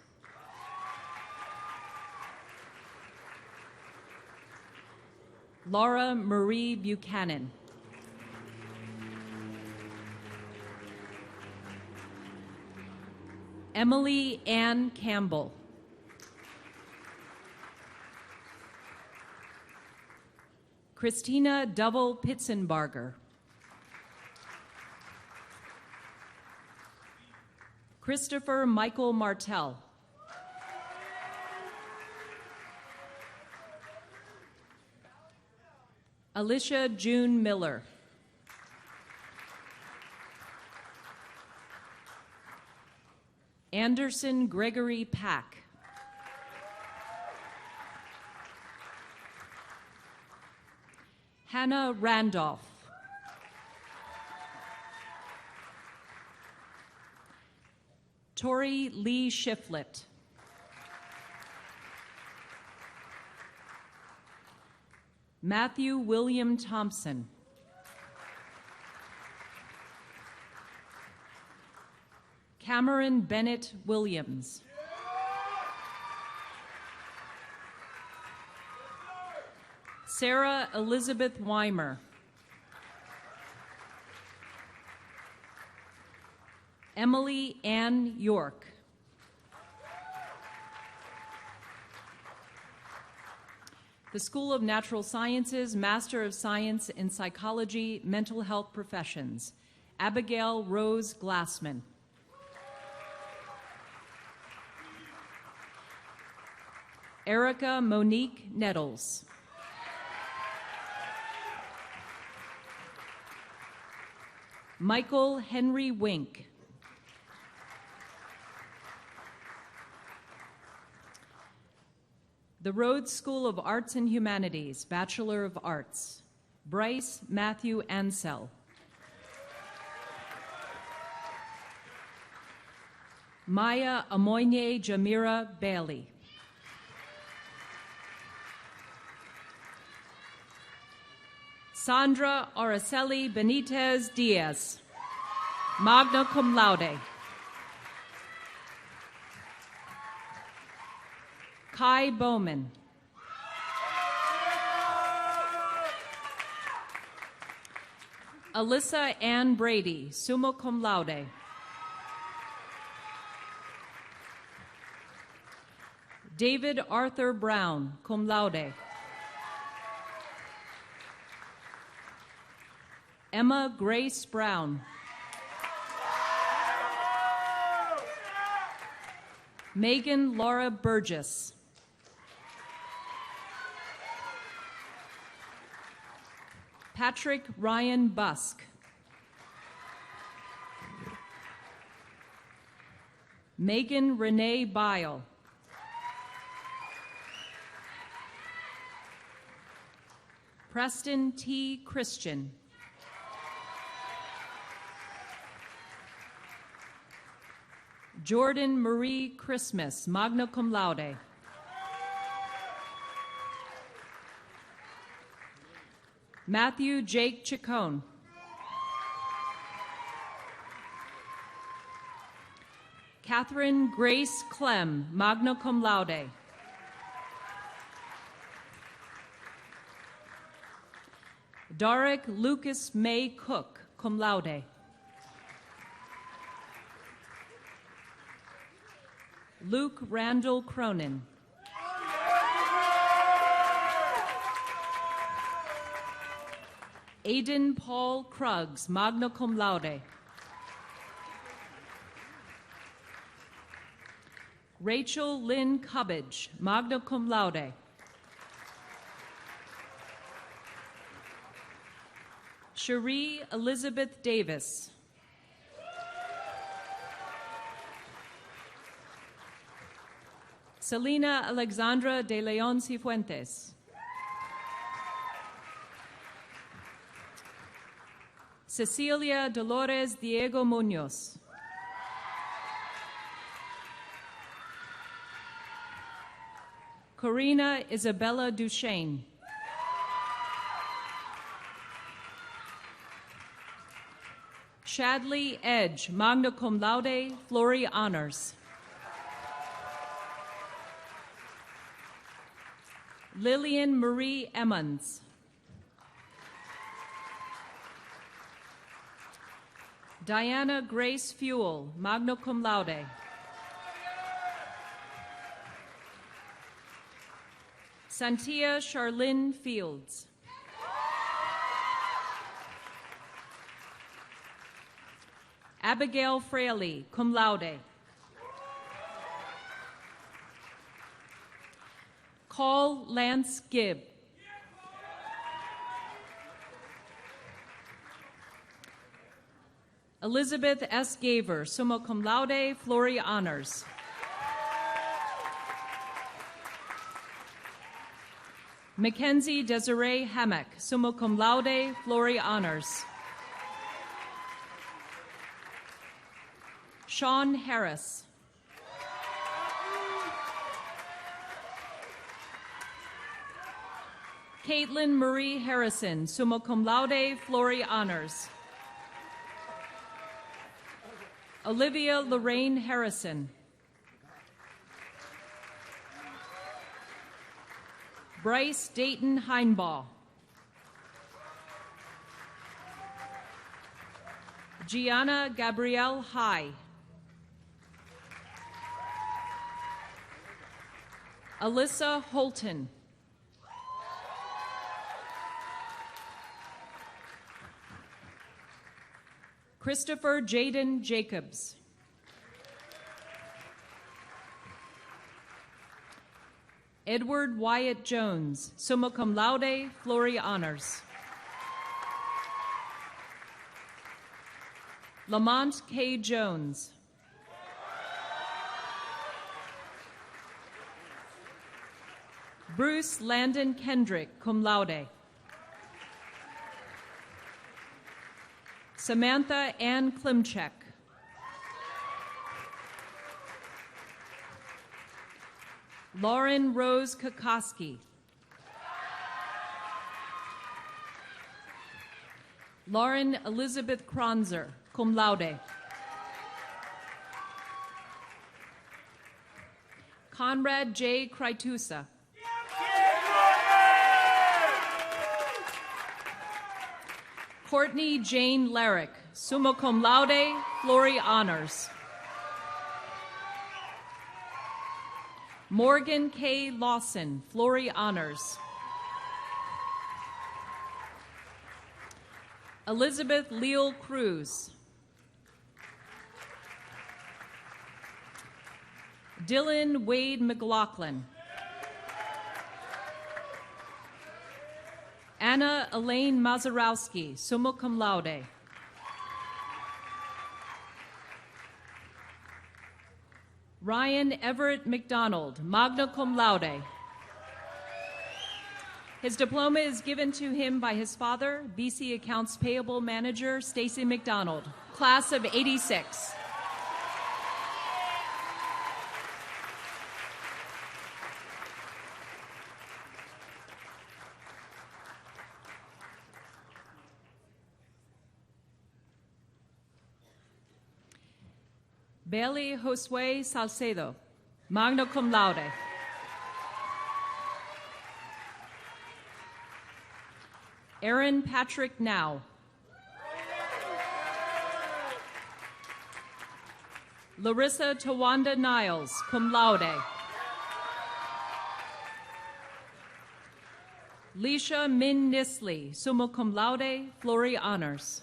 Laura Marie Buchanan. Emily Ann Campbell. Christina Double Pitzenbarger. Christopher Michael Martell. Alicia June Miller. Anderson Gregory Pack. Hannah Randolph. Tori Lee Shiflett. Matthew William Thompson. Cameron Bennett Williams. Sarah Elizabeth Weimer. Emily Ann York. The School of Natural Sciences, Master of Science in Psychology, Mental Health Professions, Abigail Rose Glassman. Erica Monique Nettles. Michael Henry Wink. The Rhodes School of Arts and Humanities, Bachelor of Arts, Bryce Matthew Ansell. Maya Amoyne Jamira Bailey. Sandra Araceli Benitez Diaz, magna cum laude. Kai Bowman. Alyssa Ann Brady, summa cum laude. David Arthur Brown, cum laude. Emma Grace Brown. Megan Laura Burgess. Patrick Ryan Busk. Megan Renee Bile. Preston T. Christian. Jordan Marie Christmas, magna cum laude. Matthew Jake Chacon. Catherine Grace Clem, magna cum laude. Darick Lucas May Cook, cum laude. Luke Randall Cronin. Aidan Paul Kruggs, magna cum laude. Rachel Lynn Cubbage, magna cum laude. Cherie Elizabeth Davis. Selena Alexandra de Leon Cifuentes. Cecilia Dolores Diego Munoz. Corina Isabella Duchesne. Shadley Edge, magna cum laude, Florey honors. Lillian Marie Emmons. Diana Grace Fuel, magna cum laude. Santia Charlene Fields. Abigail Fraley, cum laude. Call Lance Gibb. Elizabeth S. Gaver, summa cum laude, Florey honors. Mackenzie Desiree Hammock, summa cum laude, Florey honors. Sean Harris. Caitlin Marie Harrison, summa cum laude, Florey honors. Olivia Lorraine Harrison. Bryce Dayton Heinbaugh. Gianna Gabrielle High. Alyssa Holton. Christopher Jaden Jacobs. Edward Wyatt Jones, summa cum laude, Florey honors. Lamont K. Jones. Bruce Landon Kendrick, cum laude. Samantha Ann Klimchek. Lauren Rose Kokoski. Lauren Elizabeth Kronzer, cum laude. Conrad J. Kreitusa. Courtney Jane Larrick, summa cum laude, Florey honors. Morgan K. Lawson, Florey honors. Elizabeth Leal Cruz. Dylan Wade McLaughlin. Anna Elaine Mazurowski, summa cum laude. Ryan Everett McDonald, magna cum laude. His diploma is given to him by his father, BC Accounts Payable Manager Stacy McDonald, class of '86. Bailey Josue Salcedo, magna cum laude. Aaron Patrick Now. Larissa Tawanda Niles, cum laude. Leisha Min Nisley, summa cum laude, Florey honors.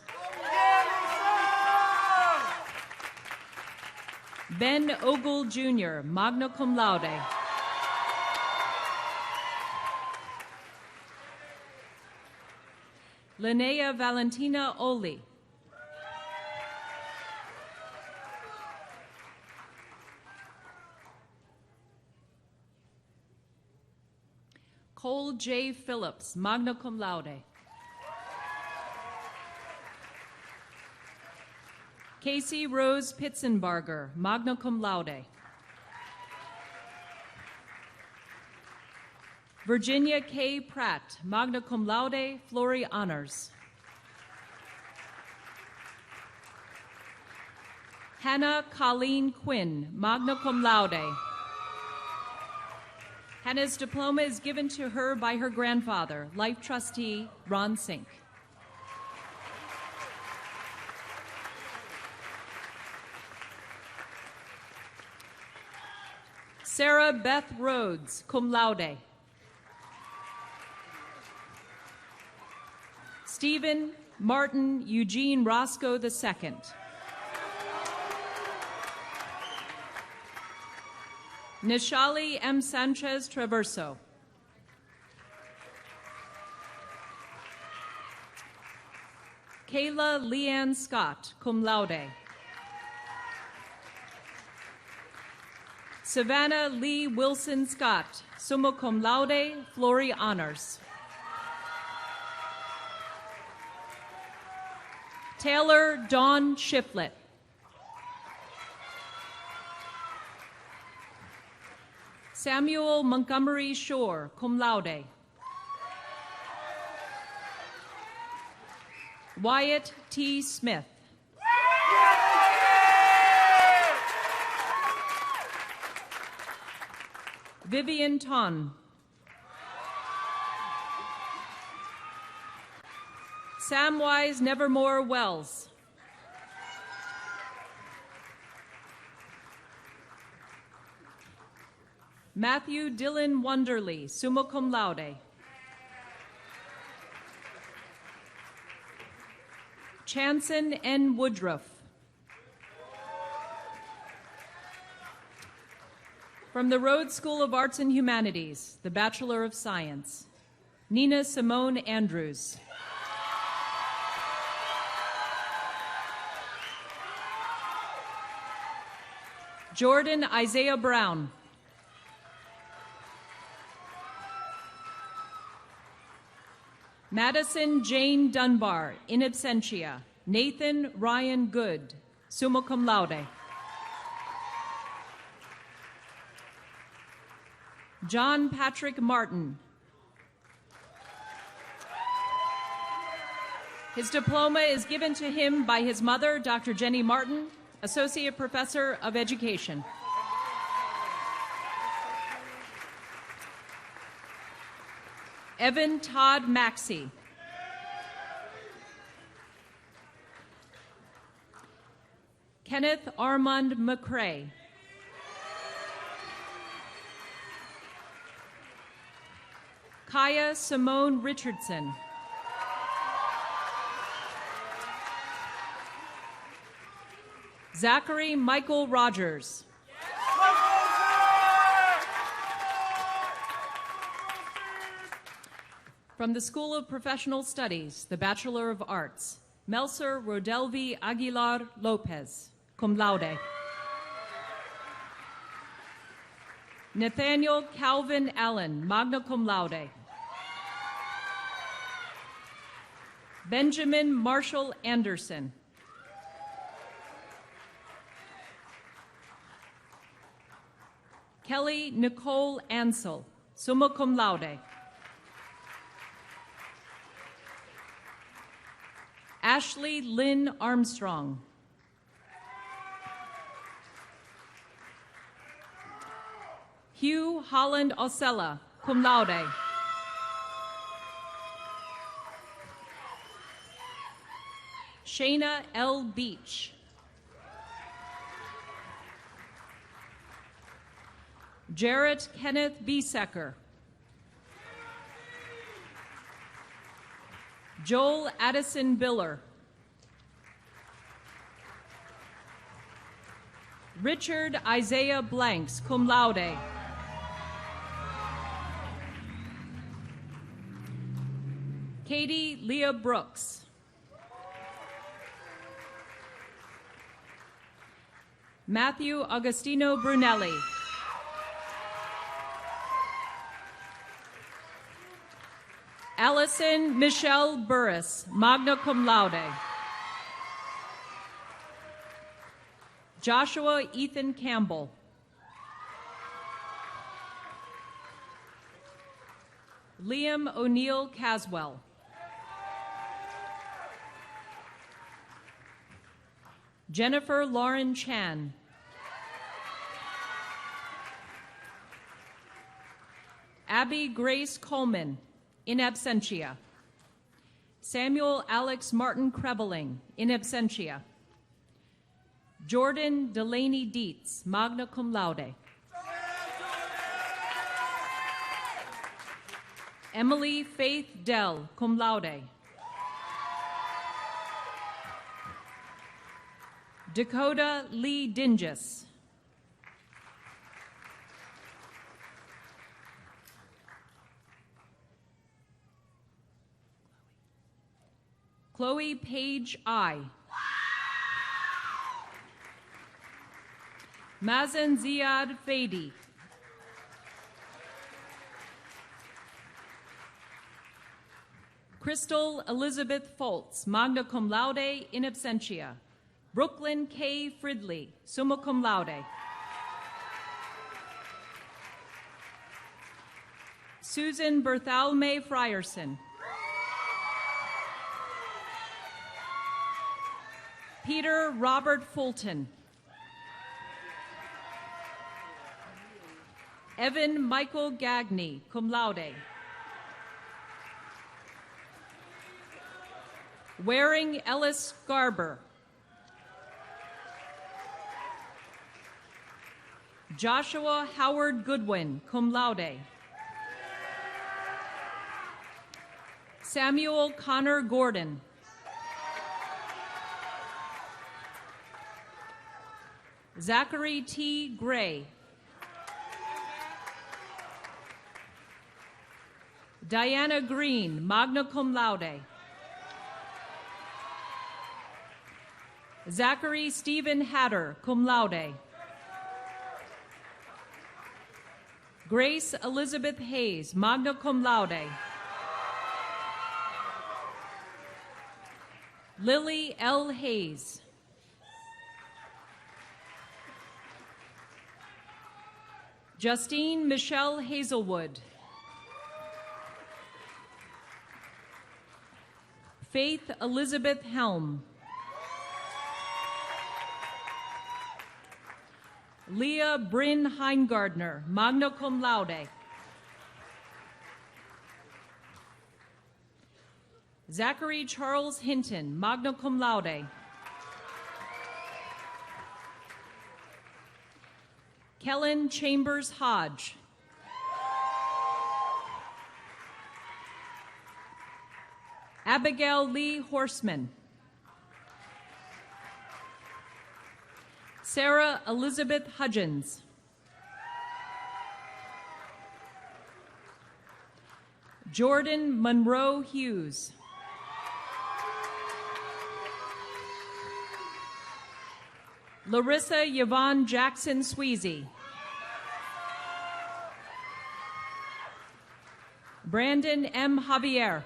Ben Ogle Jr., magna cum laude. Linnea Valentina Oli. Cole J. Phillips, magna cum laude. Casey Rose Pitzenbarger, magna cum laude. Virginia K. Pratt, magna cum laude, Florey honors. Hannah Colleen Quinn, magna cum laude. Hannah's diploma is given to her by her grandfather, life trustee Ron Sink. Sarah Beth Rhodes, cum laude. Stephen Martin Eugene Roscoe II. Nishali M. Sanchez Traverso. Kayla Leanne Scott, cum laude. Savannah Lee Wilson Scott, summa cum laude, Florey honors. Taylor Dawn Shiflett. Samuel Montgomery Shore, cum laude. Wyatt T. Smith. Vivian Ton. Samwise Nevermore Wells. Matthew Dillon Wonderly, summa cum laude. Chanson N. Woodruff. From the Rhodes School of Arts and Humanities, the Bachelor of Science, Nina Simone Andrews. Jordan Isaiah Brown. Madison Jane Dunbar, in absentia. Nathan Ryan Good, summa cum laude. John Patrick Martin. His diploma is given to him by his mother, Dr. Jenny Martin, Associate Professor of Education. Evan Todd Maxey. Kenneth Armand McCrae. Kaya Simone Richardson. Zachary Michael Rogers. From the School of Professional Studies, the Bachelor of Arts, Melser Rodelvi Aguilar Lopez, cum laude. Nathaniel Calvin Allen, magna cum laude. Benjamin Marshall Anderson. Kelly Nicole Ansel, summa cum laude. Ashley Lynn Armstrong. Hugh Holland Osella, cum laude. Shayna L. Beach. Jarrett Kenneth Biesecker. Joel Addison Biller. Richard Isaiah Blanks, cum laude. Katie Leah Brooks. Matthew Agostino Brunelli. Allison Michelle Burris, magna cum laude. Joshua Ethan Campbell. Liam O'Neill Caswell. Jennifer Lauren Chan. Abby Grace Coleman, in absentia. Samuel Alex Martin Krebeling, in absentia. Jordan Delaney Dietz, magna cum laude. Emily Faith Dell, cum laude. Dakota Lee Dingus. Chloe Page I. Mazen Ziad Fadi. Crystal Elizabeth Foltz, magna cum laude, in absentia. Brooklyn K. Fridley, summa cum laude. Susan Berthalme Frierson. Peter Robert Fulton. Evan Michael Gagney, cum laude. Waring Ellis Garber. Joshua Howard Goodwin, cum laude. Samuel Connor Gordon. Zachary T. Gray. Diana Green, magna cum laude. Zachary Stephen Hatter, cum laude. Grace Elizabeth Hayes, magna cum laude. Lily L. Hayes. Justine Michelle Hazelwood. Faith Elizabeth Helm. Leah Bryn Heingardner, magna cum laude. Zachary Charles Hinton, magna cum laude. Kellen Chambers Hodge. Abigail Lee Horseman. Sarah Elizabeth Hudgens. Jordan Monroe Hughes. Larissa Yvonne Jackson Sweezy. Brandon M. Javier.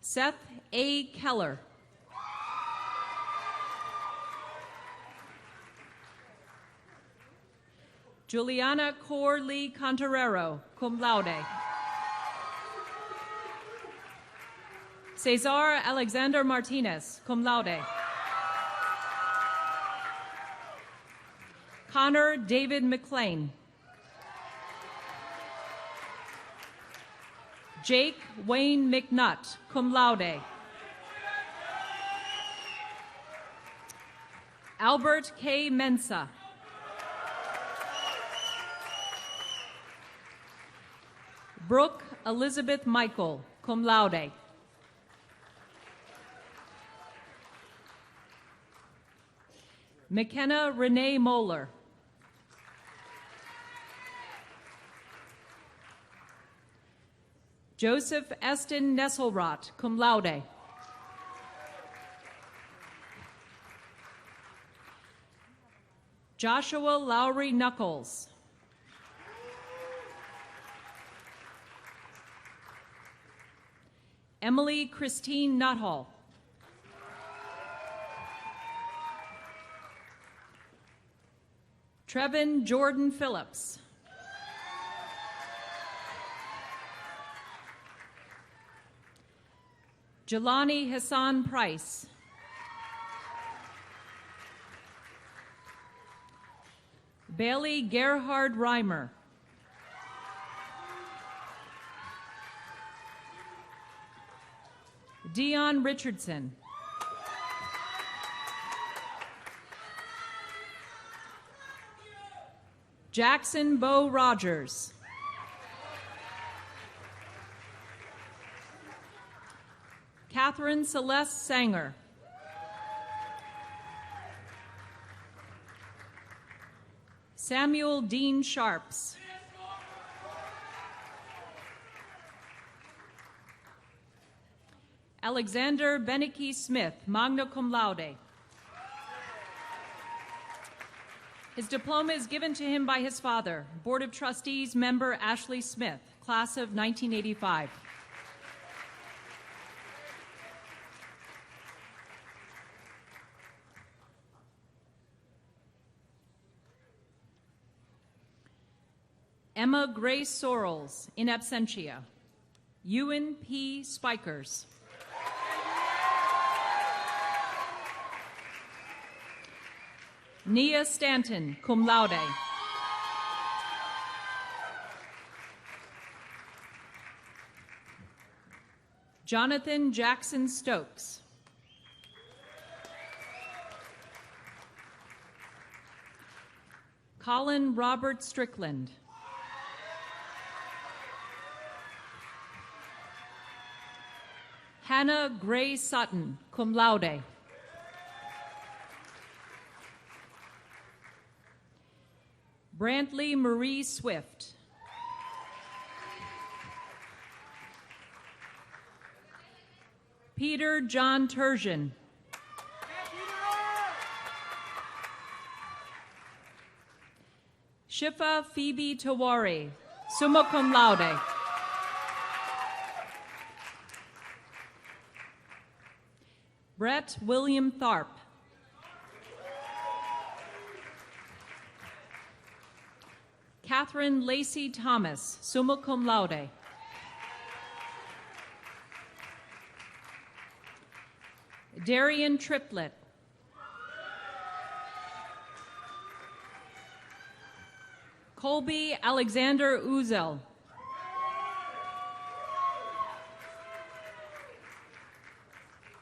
Seth A. Keller. Juliana Corley Conterero, cum laude. Cesar Alexander Martinez, cum laude. Connor David McLean. Jake Wayne McNutt, cum laude. Albert K. Mensa. Brooke Elizabeth Michael, cum laude. McKenna Renee Moeller. Joseph Eston Nesselrot, cum laude. Joshua Lowry Knuckles. Emily Christine Nuttall. Trevin Jordan Phillips. Jelani Hassan Price. Bailey Gerhard Reimer. Dion Richardson. Jackson Bo Rogers. Catherine Celeste Sanger. Samuel Dean Sharps. Alexander Beneke Smith, magna cum laude. His diploma is given to him by his father, Board of Trustees member Ashley Smith, class of 1985. Emma Grace Sorrells, in absentia. Ewan P. Spikers. Nia Stanton, cum laude. Jonathan Jackson Stokes. Colin Robert Strickland. Hannah Gray Sutton, cum laude. Brantley Marie Swift. Peter John Turgeon. Shifa Phoebe Tawari, summa cum laude. Brett William Tharp. Catherine Lacey Thomas, summa cum laude. Darian Triplett. Colby Alexander Uzel.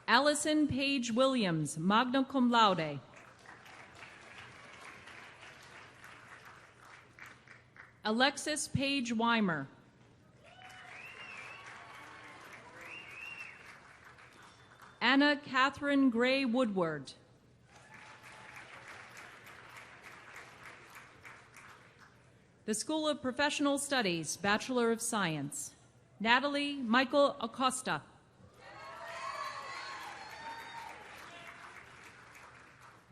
Allison Page Williams, magna cum laude. Alexis Page Weimer. Anna Catherine Gray Woodward. The School of Professional Studies, Bachelor of Science. Natalie Michael Acosta.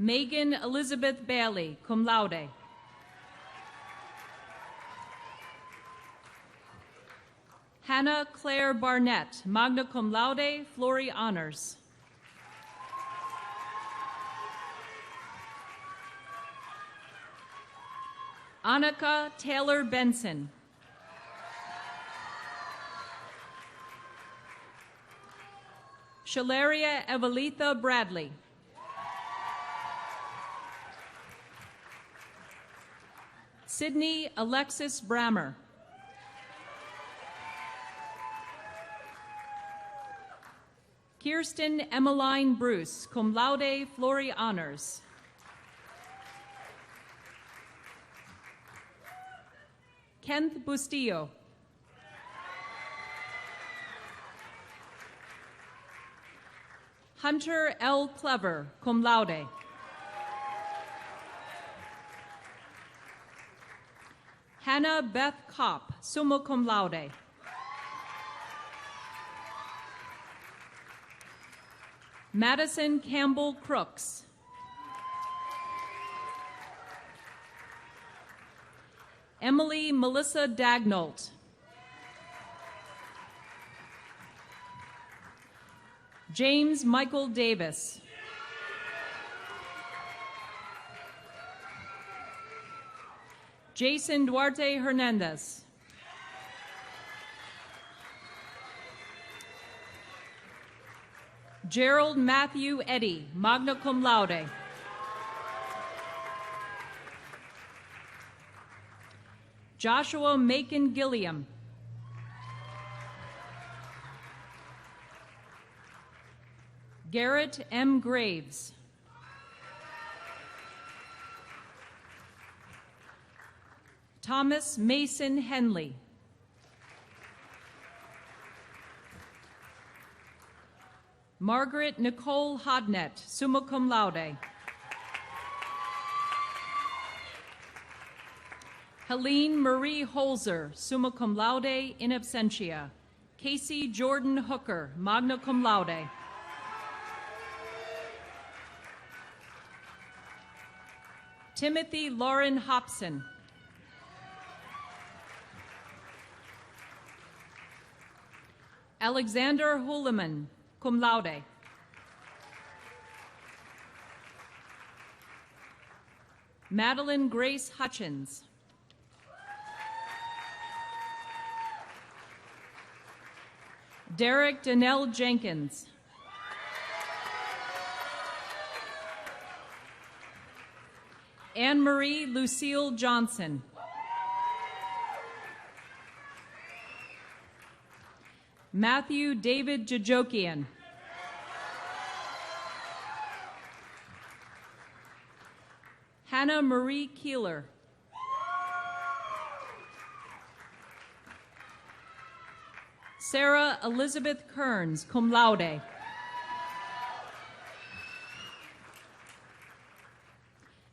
Megan Elizabeth Bailey, cum laude. Hannah Claire Barnett, magna cum laude, Florey honors. Annika Taylor Benson. Shalaria Evelitha Bradley. Sydney Alexis Brammer. Kirsten Emmeline Bruce, cum laude, Florey honors. Kenneth Bustillo. Hunter L. Clever, cum laude. Hannah Beth Kopp, summa cum laude. Madison Campbell Crooks. Emily Melissa Dagnolt. James Michael Davis. Jason Duarte Hernandez. Gerald Matthew Eddy, magna cum laude. Joshua Macon Gilliam. Garrett M. Graves. Thomas Mason Henley. Margaret Nicole Hodnett, summa cum laude. Helene Marie Holzer, summa cum laude, in absentia. Casey Jordan Hooker, magna cum laude. Timothy Lauren Hobson. Alexander Huleman, cum laude. Madeline Grace Hutchins. Derek Donnell Jenkins. Anne-Marie Lucille Johnson. Matthew David Jajokian. Hannah Marie Keeler. Sarah Elizabeth Kearns, cum laude.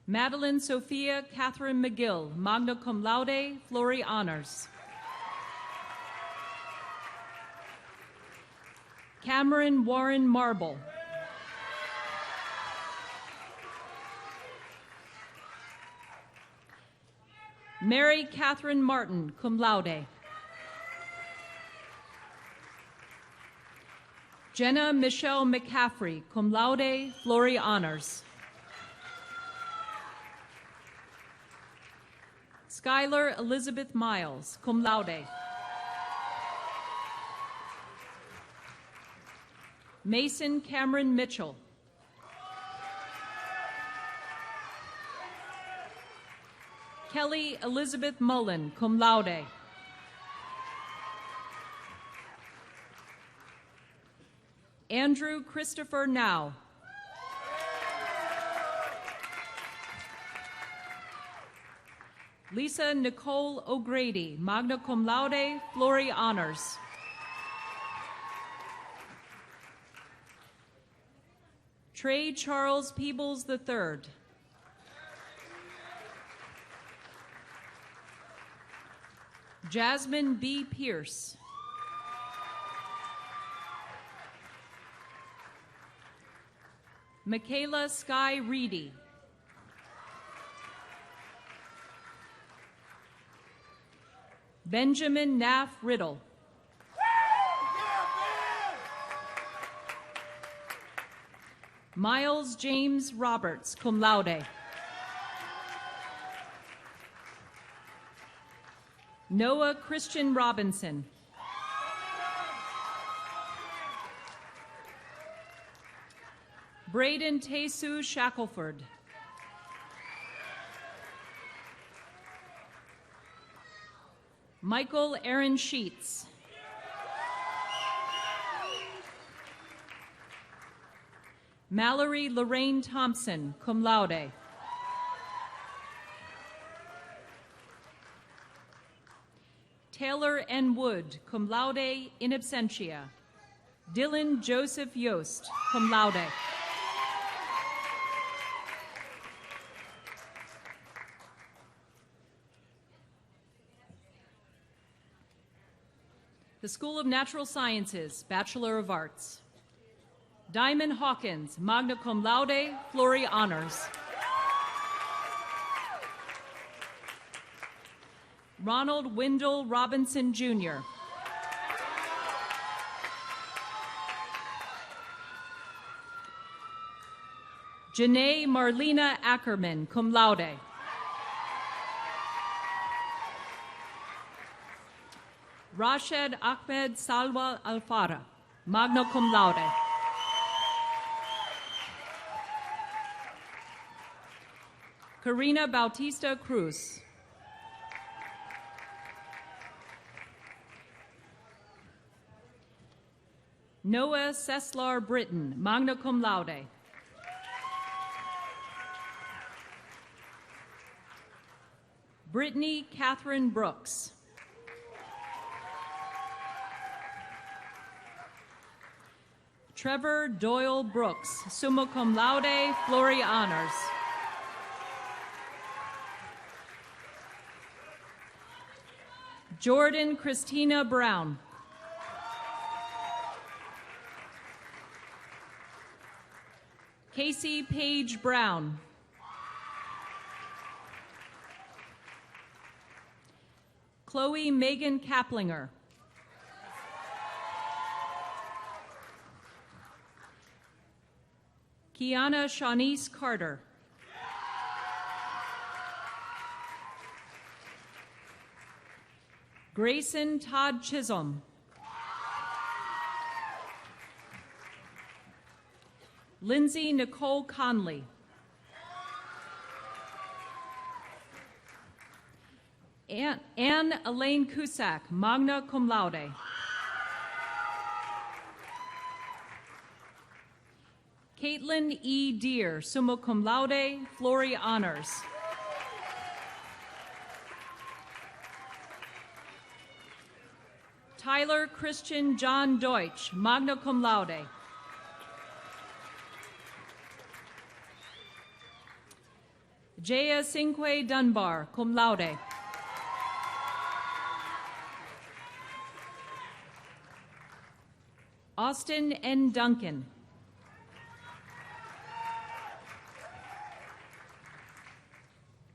Madeline Sophia Catherine McGill, magna cum laude, Florey honors. Cameron Warren Marble. Mary Catherine Martin, cum laude. Jenna Michelle McCaffrey, cum laude, Florey honors. Skylar Elizabeth Miles, cum laude. Mason Cameron Mitchell. Kelly Elizabeth Mullen, cum laude. Andrew Christopher Now. Lisa Nicole O'Grady, magna cum laude, Florey honors. Trey Charles Peebles III. Jasmine B. Pierce. Michaela Sky Reedy. Benjamin Naff Riddle. Miles James Roberts, cum laude. Noah Christian Robinson. Braden Tesu Shackelford. Michael Aaron Sheets. Mallory Lorraine Thompson, cum laude. Taylor N. Wood, cum laude, in absentia. Dylan Joseph Yost, cum laude. The School of Natural Sciences, Bachelor of Arts. Diamond Hawkins, magna cum laude, Florey honors. Ronald Wendell Robinson, Jr. Janae Marlena Ackerman, cum laude. Rashid Ahmed Salwa Alfara, magna cum laude. Karina Bautista Cruz. Noah Seslar Britton, magna cum laude. Brittany Catherine Brooks. Trevor Doyle Brooks, summa cum laude, Florey honors. Jordan Christina Brown. Casey Paige Brown. Chloe Megan Kaplinger. Kiana Shawnice Carter. Grayson Todd Chisholm. Lindsay Nicole Conley. Anne Elaine Cusack, magna cum laude. Caitlin E. Deere, summa cum laude, Florey honors. Tyler Christian John Deutsch, magna cum laude. Jaya Cinque Dunbar, cum laude. Austin N. Duncan.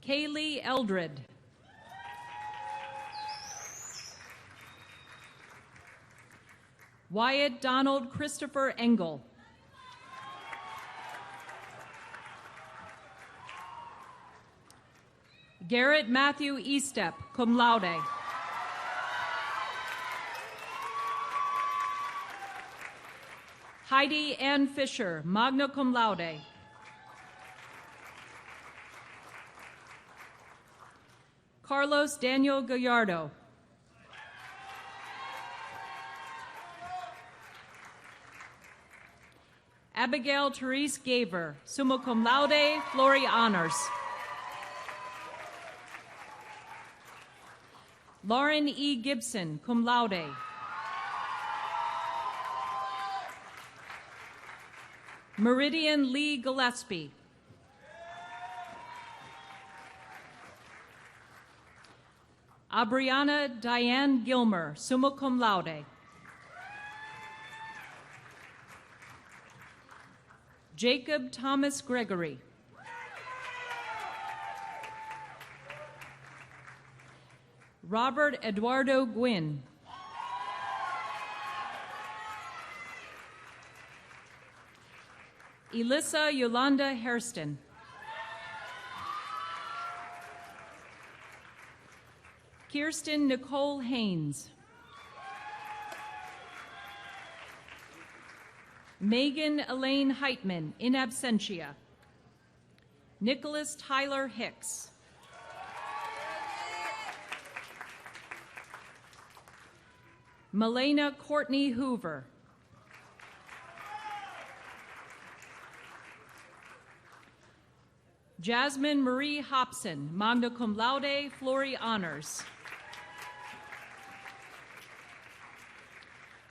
Kaylee Eldred. Wyatt Donald Christopher Engel. Garrett Matthew Estep, cum laude. Heidi Ann Fisher, magna cum laude. Carlos Daniel Gallardo. Abigail Therese Gaver, summa cum laude, Florey honors. Lauren E. Gibson, cum laude. Meridian Lee Gillespie. Abriana Diane Gilmer, summa cum laude. Jacob Thomas Gregory. Robert Eduardo Gwynn. Elissa Yolanda Hairston. Kirsten Nicole Haynes. Megan Elaine Heitman, in absentia. Nicholas Tyler Hicks. Melena Courtney Hoover. Jasmine Marie Hobson, magna cum laude, Florey honors.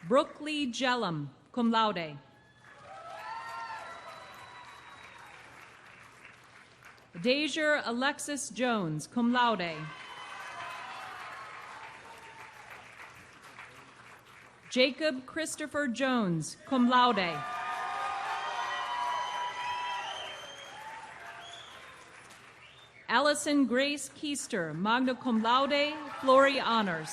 Brooke Lee Jellum, cum laude. Deja Alexis Jones, cum laude. Jacob Christopher Jones, cum laude. Allison Grace Keister, magna cum laude, Florey honors.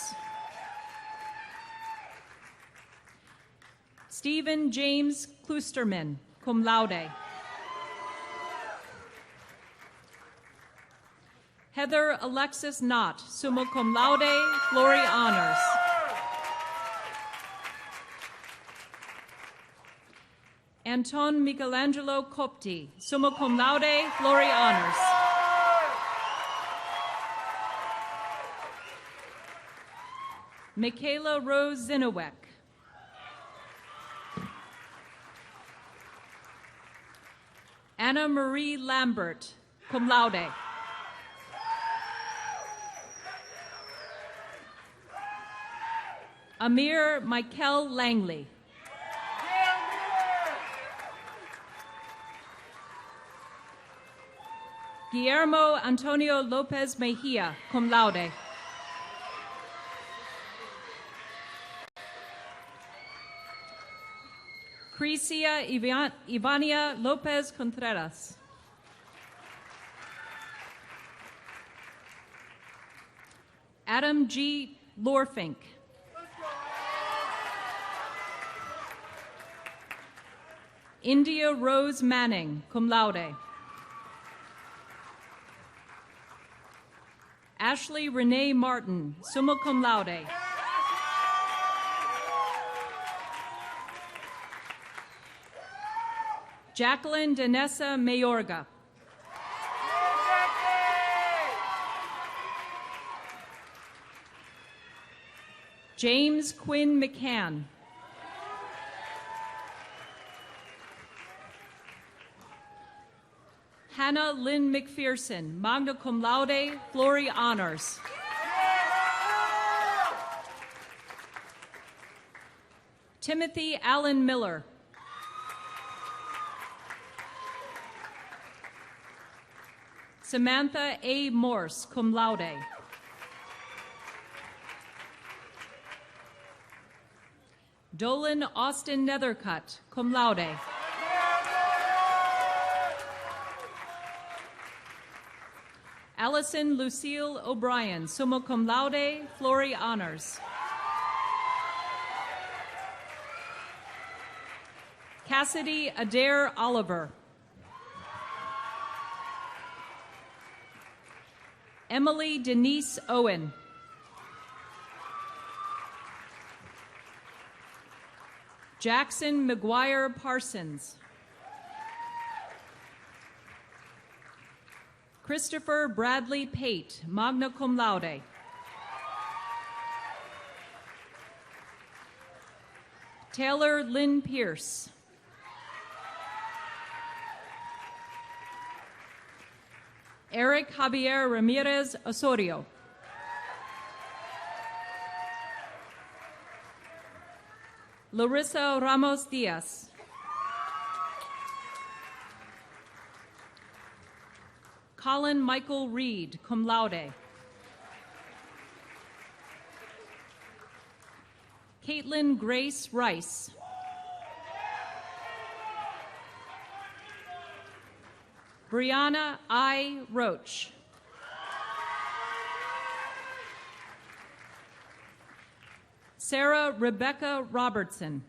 Stephen James Klusterman, cum laude. Heather Alexis Knott, summa cum laude, Florey honors. Anton Michelangelo Copti, summa cum laude, Florey honors. Michaela Rose Zinowek. Anna Marie Lambert, cum laude. Amir Michael Langley. Guillermo Antonio Lopez Mejia, cum laude. Patricia Ivania Lopez Contreras. Adam G. Lorfink. India Rose Manning, cum laude. Ashley Renee Martin, summa cum laude. Jacqueline Danessa Mayorga. James Quinn McCann. Hannah Lynn McPherson, magna cum laude, Florey honors. Timothy Allen Miller. Samantha A. Morse, cum laude. Dolan Austin Nethercutt, cum laude. Allison Lucille O'Brien, summa cum laude, Florey honors. Cassidy Adair Oliver. Emily Denise Owen. Jackson McGuire Parsons. Christopher Bradley Pate, magna cum laude. Taylor Lynn Pierce. Eric Javier Ramirez Osorio. Larissa Ramos Diaz. Colin Michael Reed, cum laude. Caitlin Grace Rice. Brianna I. Roach. Sarah Rebecca Robertson.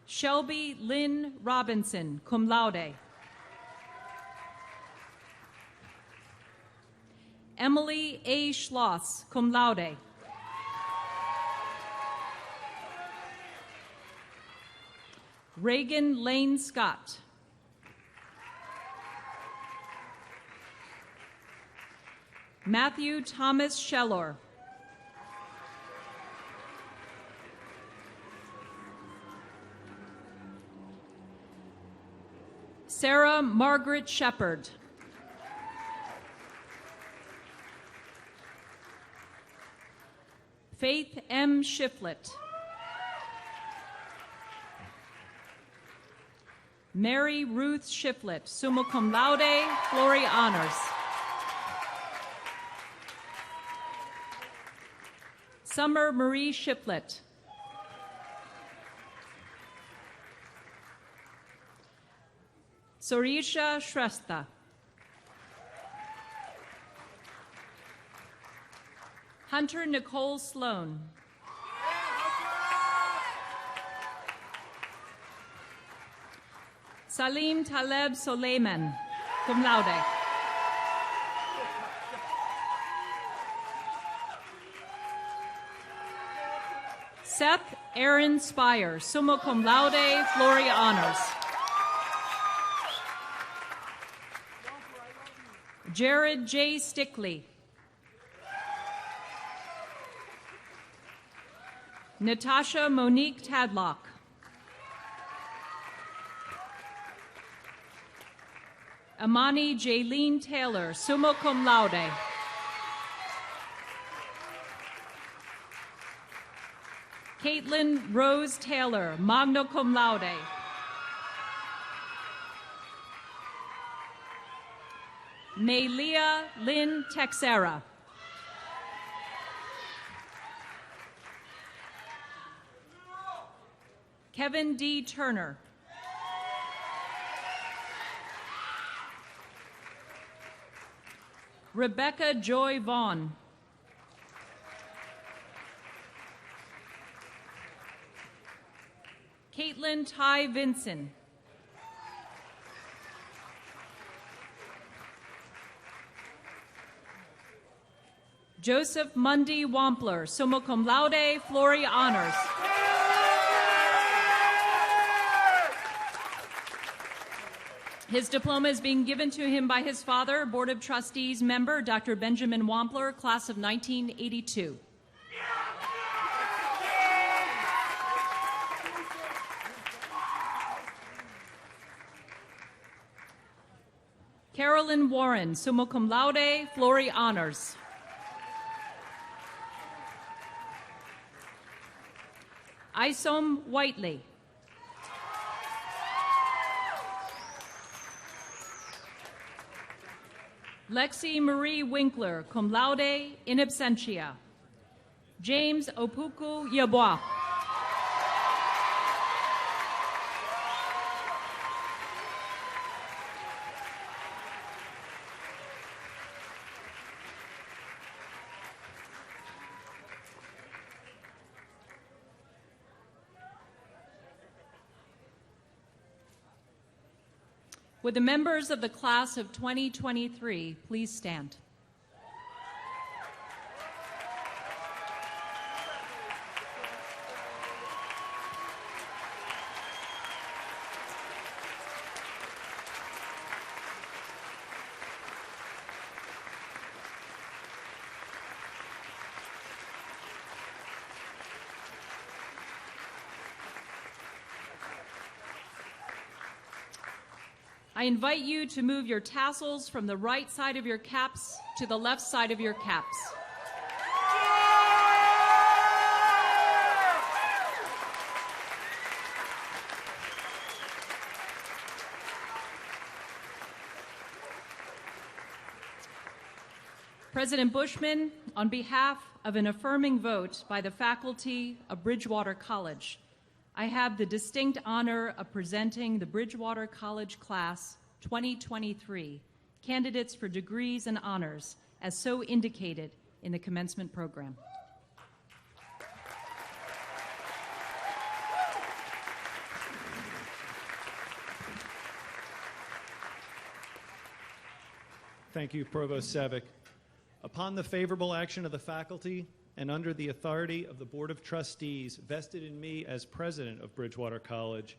Shelby Lynn Robinson, cum laude. Emily A. Schloss, cum laude. Reagan Lane Scott. Matthew Thomas Shellor. Sarah Margaret Shepard. Faith M. Shiflett. Mary Ruth Shiflett, summa cum laude, Florey honors. Summer Marie Shiflett. Sorisha Shrestha. Hunter Nicole Sloan. Salim Taleb Soleiman, cum laude. Seth Aaron Spire, summa cum laude, Florey honors. Jared J. Stickley. Natasha Monique Tadlock. Amani Jaylene Taylor, summa cum laude. Caitlin Rose Taylor, magna cum laude. Maylia Lynn Texera. Kevin D. Turner. Rebecca Joy Vaughn. Caitlin Ty Vinson. Joseph Mundy Wampler, summa cum laude, Florey honors. His diploma is being given to him by his father, Board of Trustees member, Dr. Benjamin Wampler, class of 1982. Carolyn Warren, summa cum laude, Florey honors. Isom Whiteley. Lexi Marie Winkler, cum laude, in absentia. James Opuku Yeboah. Would the members of the class of 2023 please stand? I invite you to move your tassels from the right side of your caps to the left side of your caps. President Bushman, on behalf of an affirming vote by the faculty of Bridgewater College, I have the distinct honor of presenting the Bridgewater College Class 2023, candidates for degrees and honors, as so indicated in the commencement program. Thank you, Provost Savick. Upon the favorable action of the faculty, and under the authority of the Board of Trustees vested in me as president of Bridgewater College,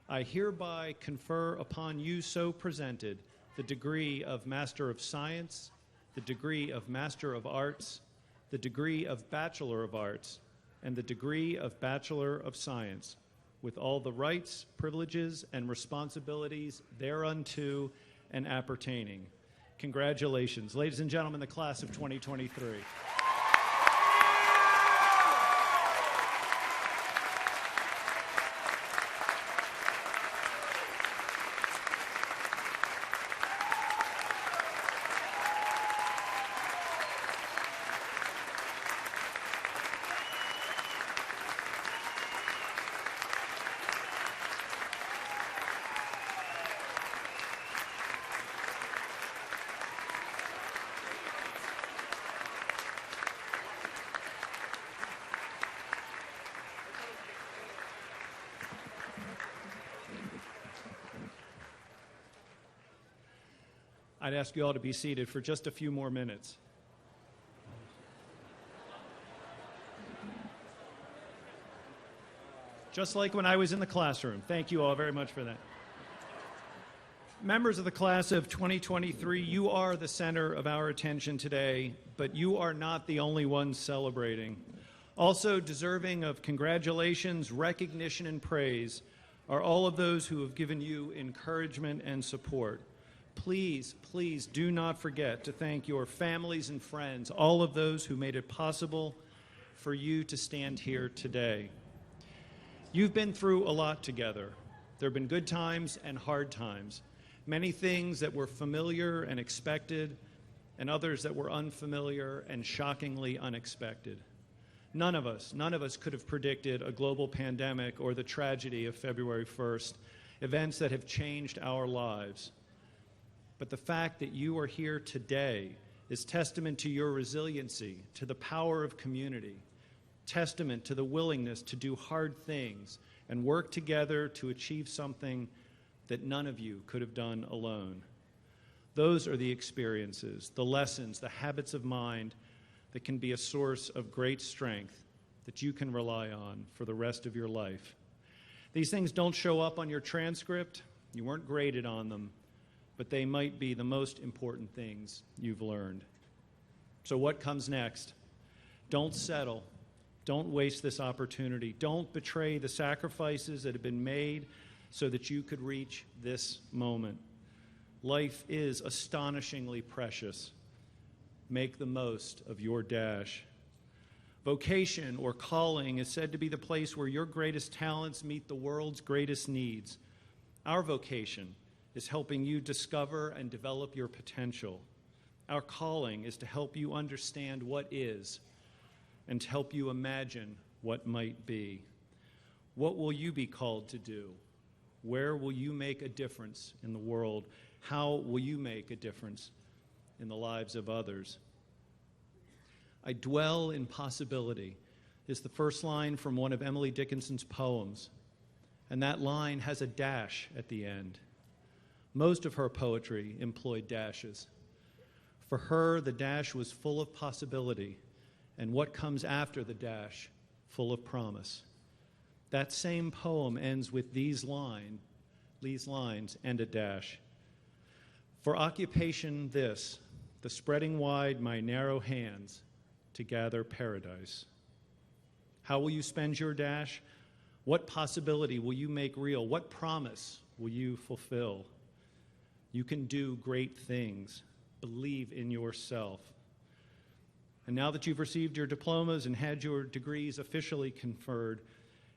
I hereby confer upon you so presented the degree of Master of Science, the degree of Master of Arts, the degree of Bachelor of Arts, and the degree of Bachelor of Science, with all the rights, privileges, and responsibilities thereunto and appertaining. Congratulations. Ladies and gentlemen, the class of 2023. I'd ask you all to be seated for just a few more minutes. Just like when I was in the classroom. Thank you all very much for that. Members of the class of 2023, you are the center of our attention today, but you are not the only ones celebrating. Also deserving of congratulations, recognition, and praise are all of those who have given you encouragement and support. Please, please do not forget to thank your families and friends, all of those who made it possible for you to stand here today. You've been through a lot together. There have been good times and hard times, many things that were familiar and expected, and others that were unfamiliar and shockingly unexpected. None of us could have predicted a global pandemic or the tragedy of February 1st, events that have changed our lives. But the fact that you are here today is testament to your resiliency, to the power of community, testament to the willingness to do hard things and work together to achieve something that none of you could have done alone. Those are the experiences, the lessons, the habits of mind that can be a source of great strength that you can rely on for the rest of your life. These things don't show up on your transcript. You weren't graded on them, but they might be the most important things you've learned. So what comes next? Don't settle. Don't waste this opportunity. Don't betray the sacrifices that have been made so that you could reach this moment. Life is astonishingly precious. Make the most of your dash. Vocation or calling is said to be the place where your greatest talents meet the world's greatest needs. Our vocation is helping you discover and develop your potential. Our calling is to help you understand what is and to help you imagine what might be. What will you be called to do? Where will you make a difference in the world? How will you make a difference in the lives of others? I dwell in possibility is the first line from one of Emily Dickinson's poems, and that line has a dash at the end. Most of her poetry employed dashes. For her, the dash was full of possibility, and what comes after the dash, full of promise. That same poem ends with these lines and a dash. For occupation this, the spreading wide my narrow hands to gather paradise. How will you spend your dash? What possibility will you make real? What promise will you fulfill? You can do great things. Believe in yourself. And now that you've received your diplomas and had your degrees officially conferred,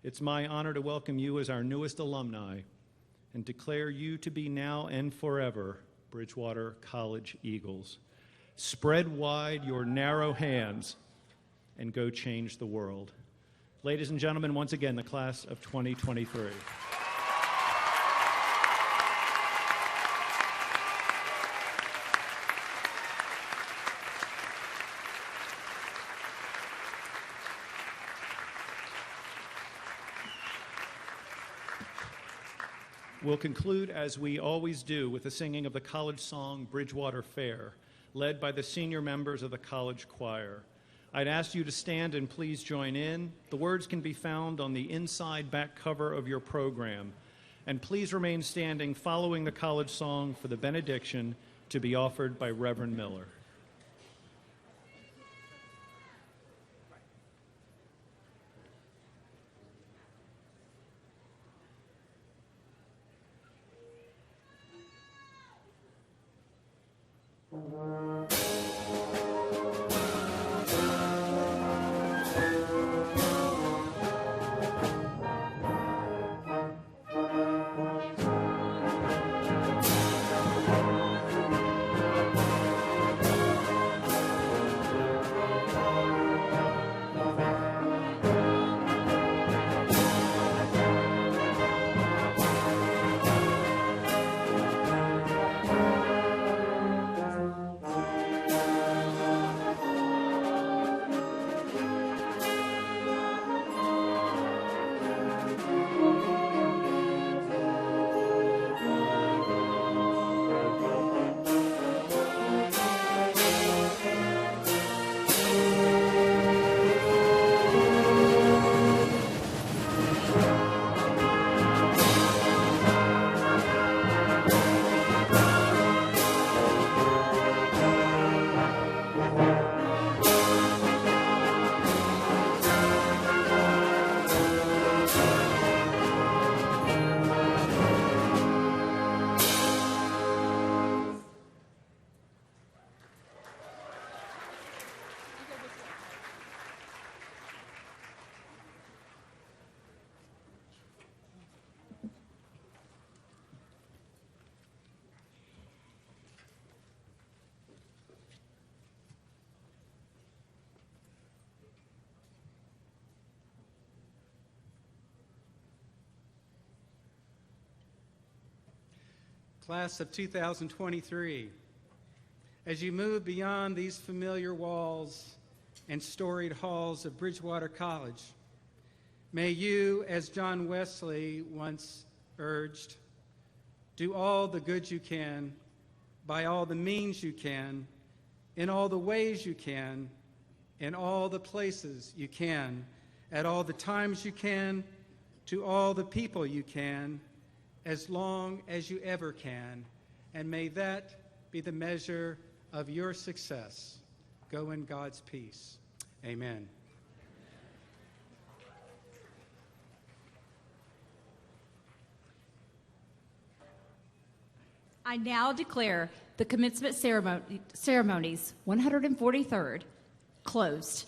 it's my honor to welcome you as our newest alumni and declare you to be now and forever Bridgewater College Eagles. Spread wide your narrow hands and go change the world. Ladies and gentlemen, once again, the class of 2023. We'll conclude, as we always do, with the singing of the college song, Bridgewater Fair, led by the senior members of the college choir. I'd ask you to stand and please join in. The words can be found on the inside back cover of your program. And please remain standing following the college song for the benediction to be offered by Reverend Miller. Class of 2023, as you move beyond these familiar walls and storied halls of Bridgewater College, may you, as John Wesley once urged, do all the good you can, by all the means you can, in all the ways you can, in all the places you can, at all the times you can, to all the people you can, as long as you ever can, and may that be the measure of your success. Go in God's peace. Amen. I now declare the commencement ceremonies 143rd closed.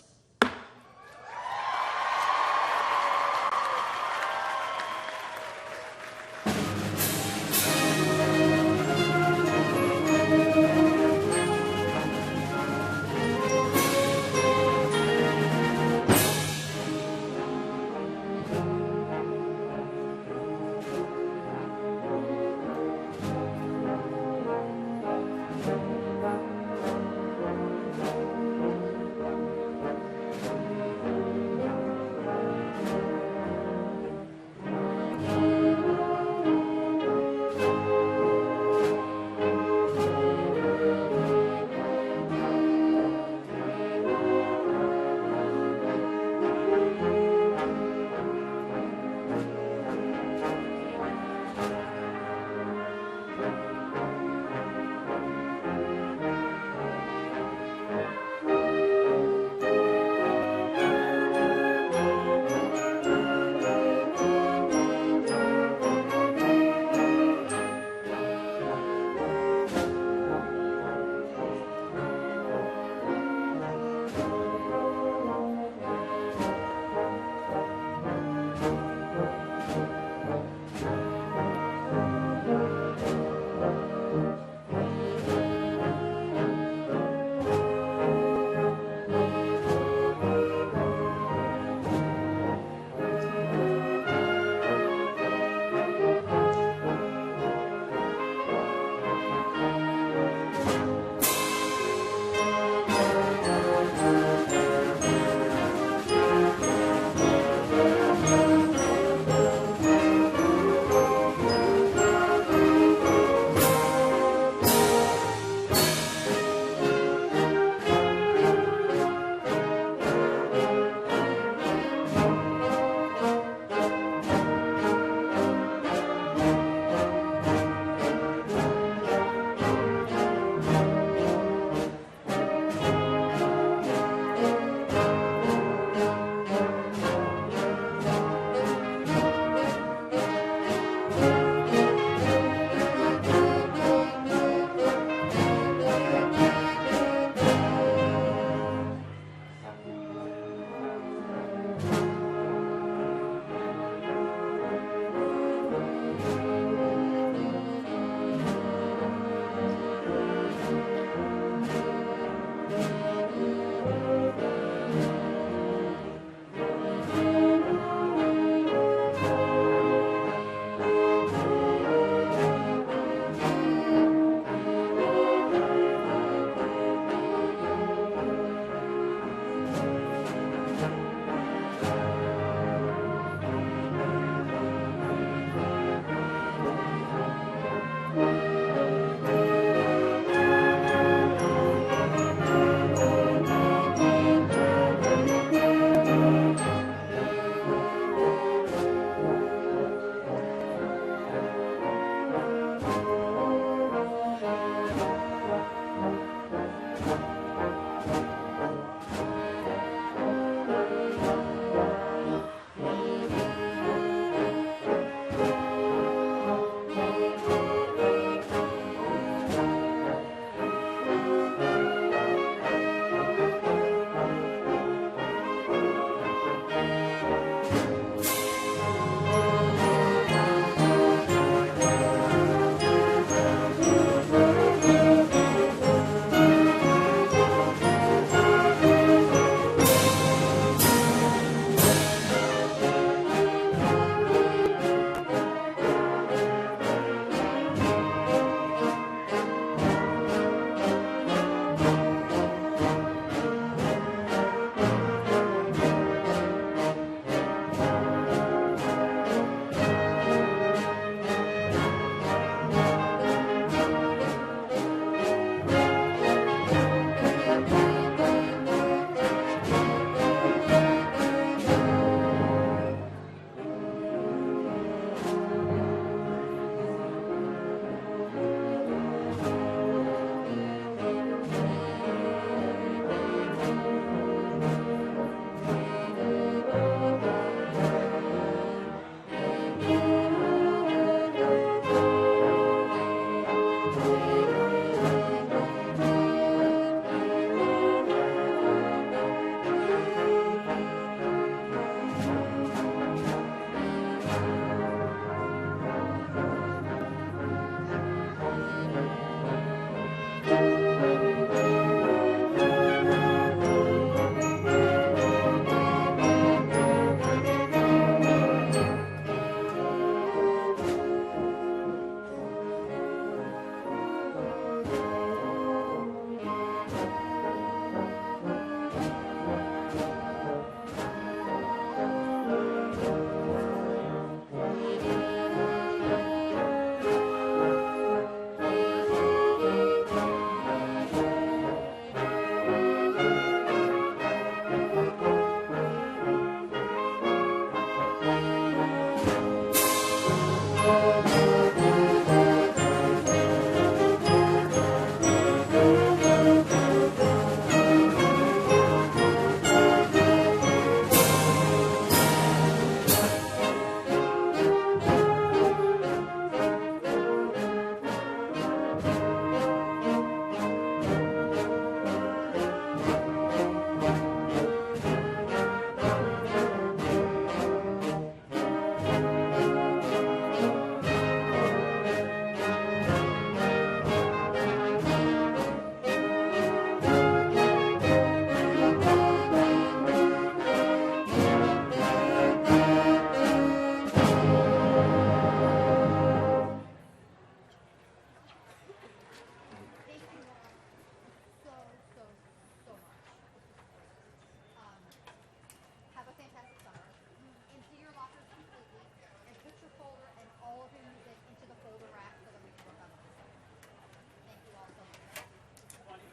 Lord.